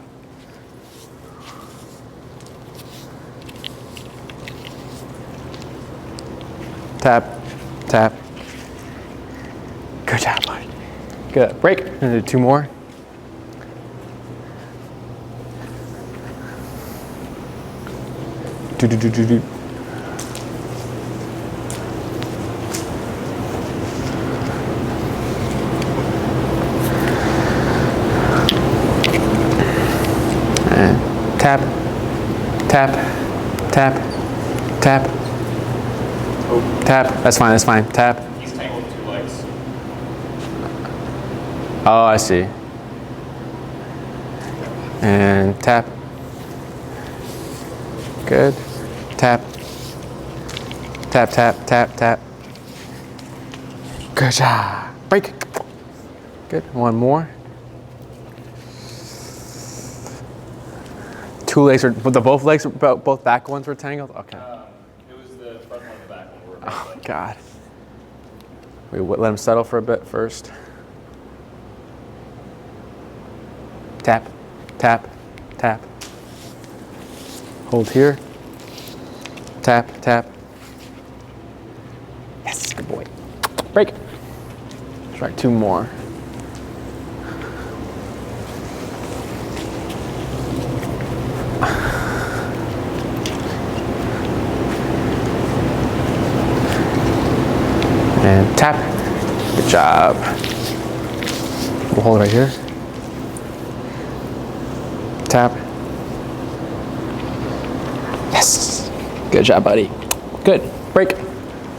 Speaker 1: Tap, tap. Good job, bud. Good. Break. We're gonna do 2 more. Do. And tap, tap, tap, tap, tap. That's fine. Tap.
Speaker 2: He's tangled with 2 legs.
Speaker 1: Oh, I see. And tap. Good. Tap. Tap, tap, tap, tap. Good job. Break. Good. One more. Two legs are, but both back ones were tangled? Okay.
Speaker 2: It was the front one and the back one.
Speaker 1: Oh, God. We let him settle for a bit first. Tap, tap, tap. Hold here. Tap, tap. Yes, good boy. Break. Try two more. And tap. Good job. We'll hold it right here. Tap. Yes. Good job, buddy. Good. Break.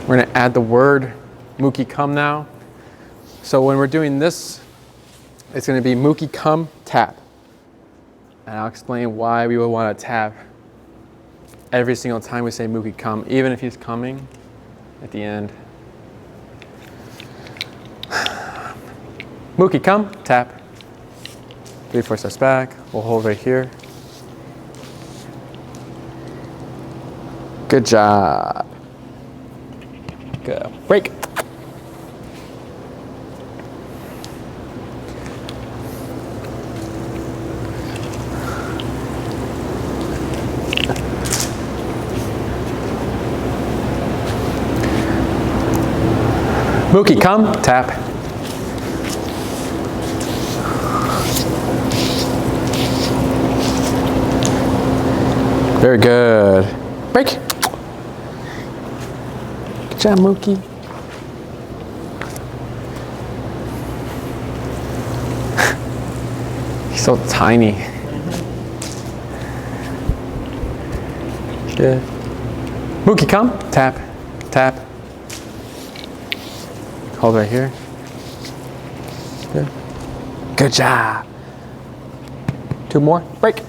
Speaker 1: We're going to add the word Mookie come now. So when we're doing this, it's going to be Mookie come tap. And I'll explain why we would want to tap every single time we say Mookie come, even if he's coming at the end. Mookie come, tap. 3, 4 steps back. We'll hold right here. Good job. Go. Break. Mookie, come, tap. Very good. Break. Good job, Mookie. He's so tiny. Good. Mookie, come, tap, tap. Hold right here. Good. Good job. Two more. Break.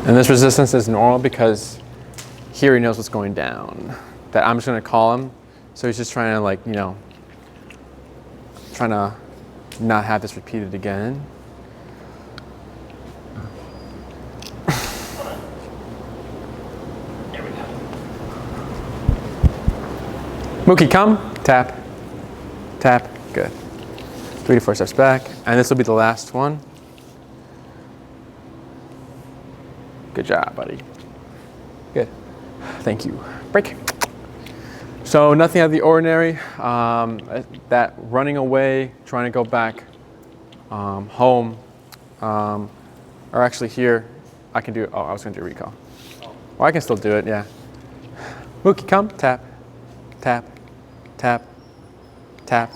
Speaker 1: And this resistance is normal because here he knows what's going down. That I'm just going to call him. So he's just trying to, like, you know, trying to not have this repeated again. Mookie, come, tap, tap, good. 3 to 4 steps back, and this will be the last one. Good job, buddy. Good. Thank you. Break. So nothing out of the ordinary. That running away, trying to go back home, or actually here, I can do. Oh, I was going to do recall. Well, I can still do it. Yeah. Mookie, come, tap, tap, tap, tap.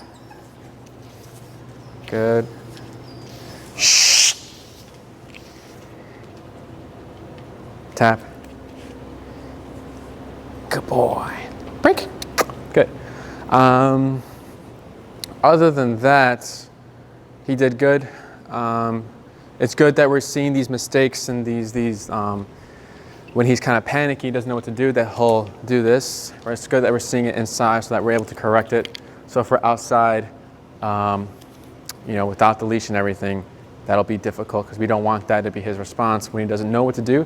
Speaker 1: Good. Shh. Tap. Good boy. Break. Good. Other than that, he did good. It's good that we're seeing these mistakes and these when he's kind of panicky, he doesn't know what to do, that he'll do this. Or it's good that we're seeing it inside so that we're able to correct it. So if we're outside, you know, without the leash and everything, that'll be difficult because we don't want that to be his response when he doesn't know what to do.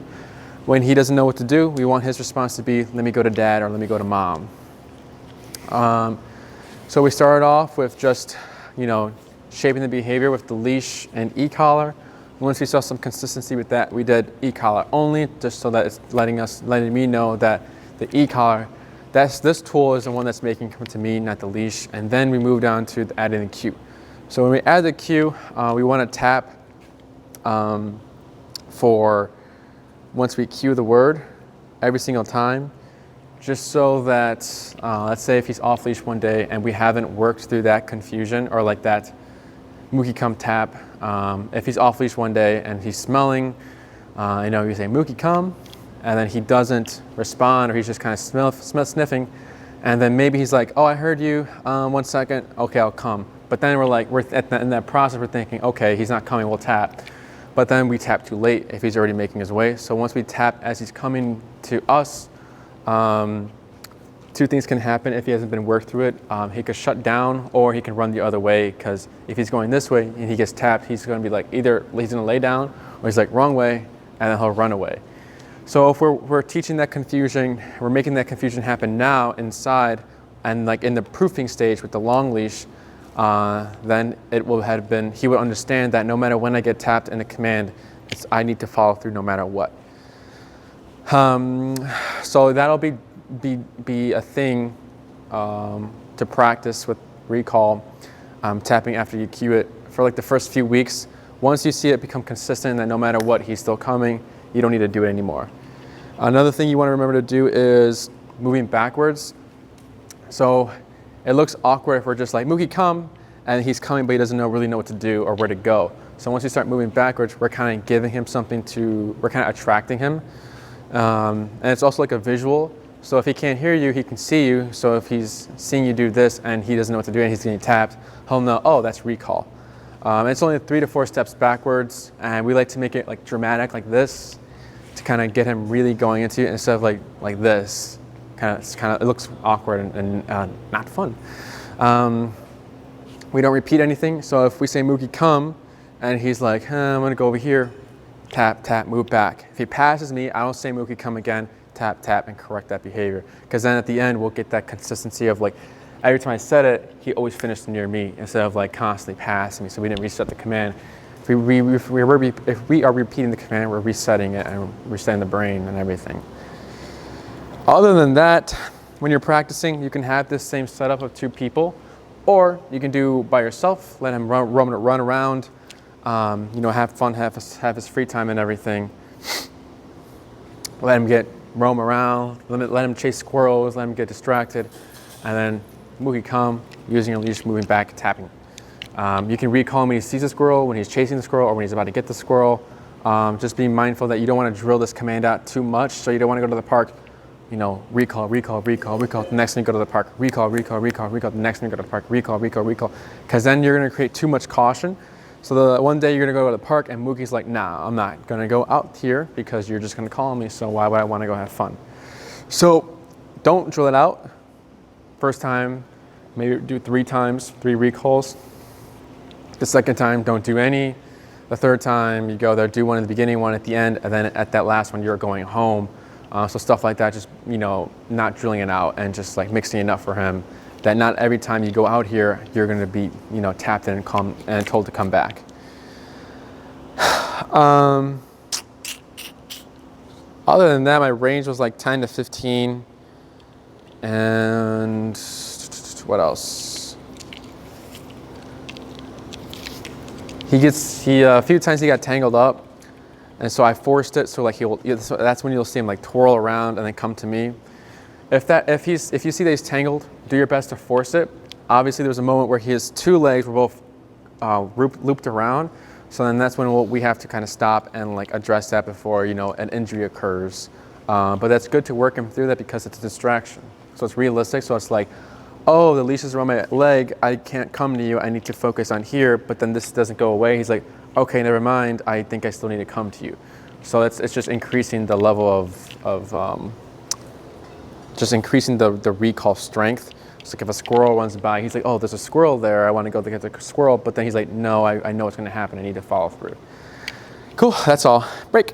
Speaker 1: When he doesn't know what to do, we want his response to be, let me go to dad or let me go to mom. So we started off with just, you know, shaping the behavior with the leash and e-collar. Once we saw some consistency with that, we did e-collar only, just so that it's letting me know that the e-collar, this tool is the one that's making come to me, not the leash. And then we moved on to adding the cue. So when we add the cue, we want to tap for once we cue the word every single time, just so that, let's say if he's off leash one day and we haven't worked through that confusion or like that Mookie come tap. If he's off leash one day and he's smelling, you know, you say Mookie come, and then he doesn't respond or he's just kind of sniffing, And then maybe he's like, oh, I heard you, 1 second, okay, I'll come. But then in that process, we're thinking, okay, he's not coming, we'll tap. But then we tap too late if he's already making his way. So once we tap as he's coming to us, two things can happen if he hasn't been worked through it. He could shut down or he can run the other way, because if he's going this way and he gets tapped, he's going to be like, either he's going to lay down or he's like, wrong way, and then he'll run away. So if we're teaching that confusion, we're making that confusion happen now inside, and like in the proofing stage with the long leash, then it will have been, he would understand that no matter when I get tapped in a command, I need to follow through no matter what. So that'll be a thing to practice with recall, tapping after you cue it for like the first few weeks. Once you see it become consistent that no matter what, he's still coming, you don't need to do it anymore. Another thing you want to remember to do is moving backwards. So it looks awkward if we're just like, Mookie, come, and he's coming, but he doesn't really know what to do or where to go. So once you start moving backwards, we're kind of giving him something we're kind of attracting him. And it's also like a visual. So if he can't hear you, he can see you. So if he's seeing you do this and he doesn't know what to do and he's getting tapped, he'll know, oh, that's recall. It's only 3 to 4 steps backwards, and we like to make it like dramatic, like this, to kind of get him really going into it instead of like this. It looks awkward and not fun. We don't repeat anything. So if we say Mookie, come, and he's like, I'm gonna go over here, tap, tap, move back. If he passes me, I don't say Mookie, come again, tap, tap, and correct that behavior. Because then at the end, we'll get that consistency of like, every time I said it, he always finished near me instead of like constantly passing me. So we didn't reset the command. If we are repeating the command, we're resetting it and resetting the brain and everything. Other than that, when you're practicing, you can have this same setup of 2 people, or you can do by yourself. Let him run around, have fun, have his free time and everything. Let him roam around. Let him chase squirrels. Let him get distracted, and then Mookie, come, using your leash, moving back, tapping. You can recall him when he sees a squirrel, when he's chasing the squirrel, or when he's about to get the squirrel. Just be mindful that you don't want to drill this command out too much, so you don't want to go to the park, recall, recall, recall, recall. The next time you go to the park, recall, recall, recall, recall. The next time you go to the park, recall, recall, recall. Because then you're going to create too much caution. So the one day you're going to go to the park and Mookie's like, nah, I'm not going to go out here because you're just going to call me, so why would I want to go have fun? So don't drill it out. First time, maybe do 3 times, 3 recalls. The second time, don't do any. The third time, you go there, do one at the beginning, one at the end, and then at that last one, you're going home. So stuff like that, just, not drilling it out and just like mixing enough for him that not every time you go out here, you're going to be, tapped in and told to come back. Other than that, my range was like 10 to 15. And what else? A few times he got tangled up, and so I forced it. So like that's when you'll see him like twirl around and then come to me. If you see that he's tangled, do your best to force it. Obviously, there was a moment where his 2 legs were both looped around, so then that's when we have to kind of stop and like address that before an injury occurs. But that's good to work him through that because it's a distraction. So it's realistic. So it's like, oh, the leash is around my leg. I can't come to you. I need to focus on here. But then this doesn't go away. He's like, okay, never mind. I think I still need to come to you. So it's just increasing the level of just increasing the recall strength. So like if a squirrel runs by, he's like, oh, there's a squirrel there. I want to go get the squirrel. But then he's like, no, I know what's going to happen. I need to follow through. Cool. That's all. Break.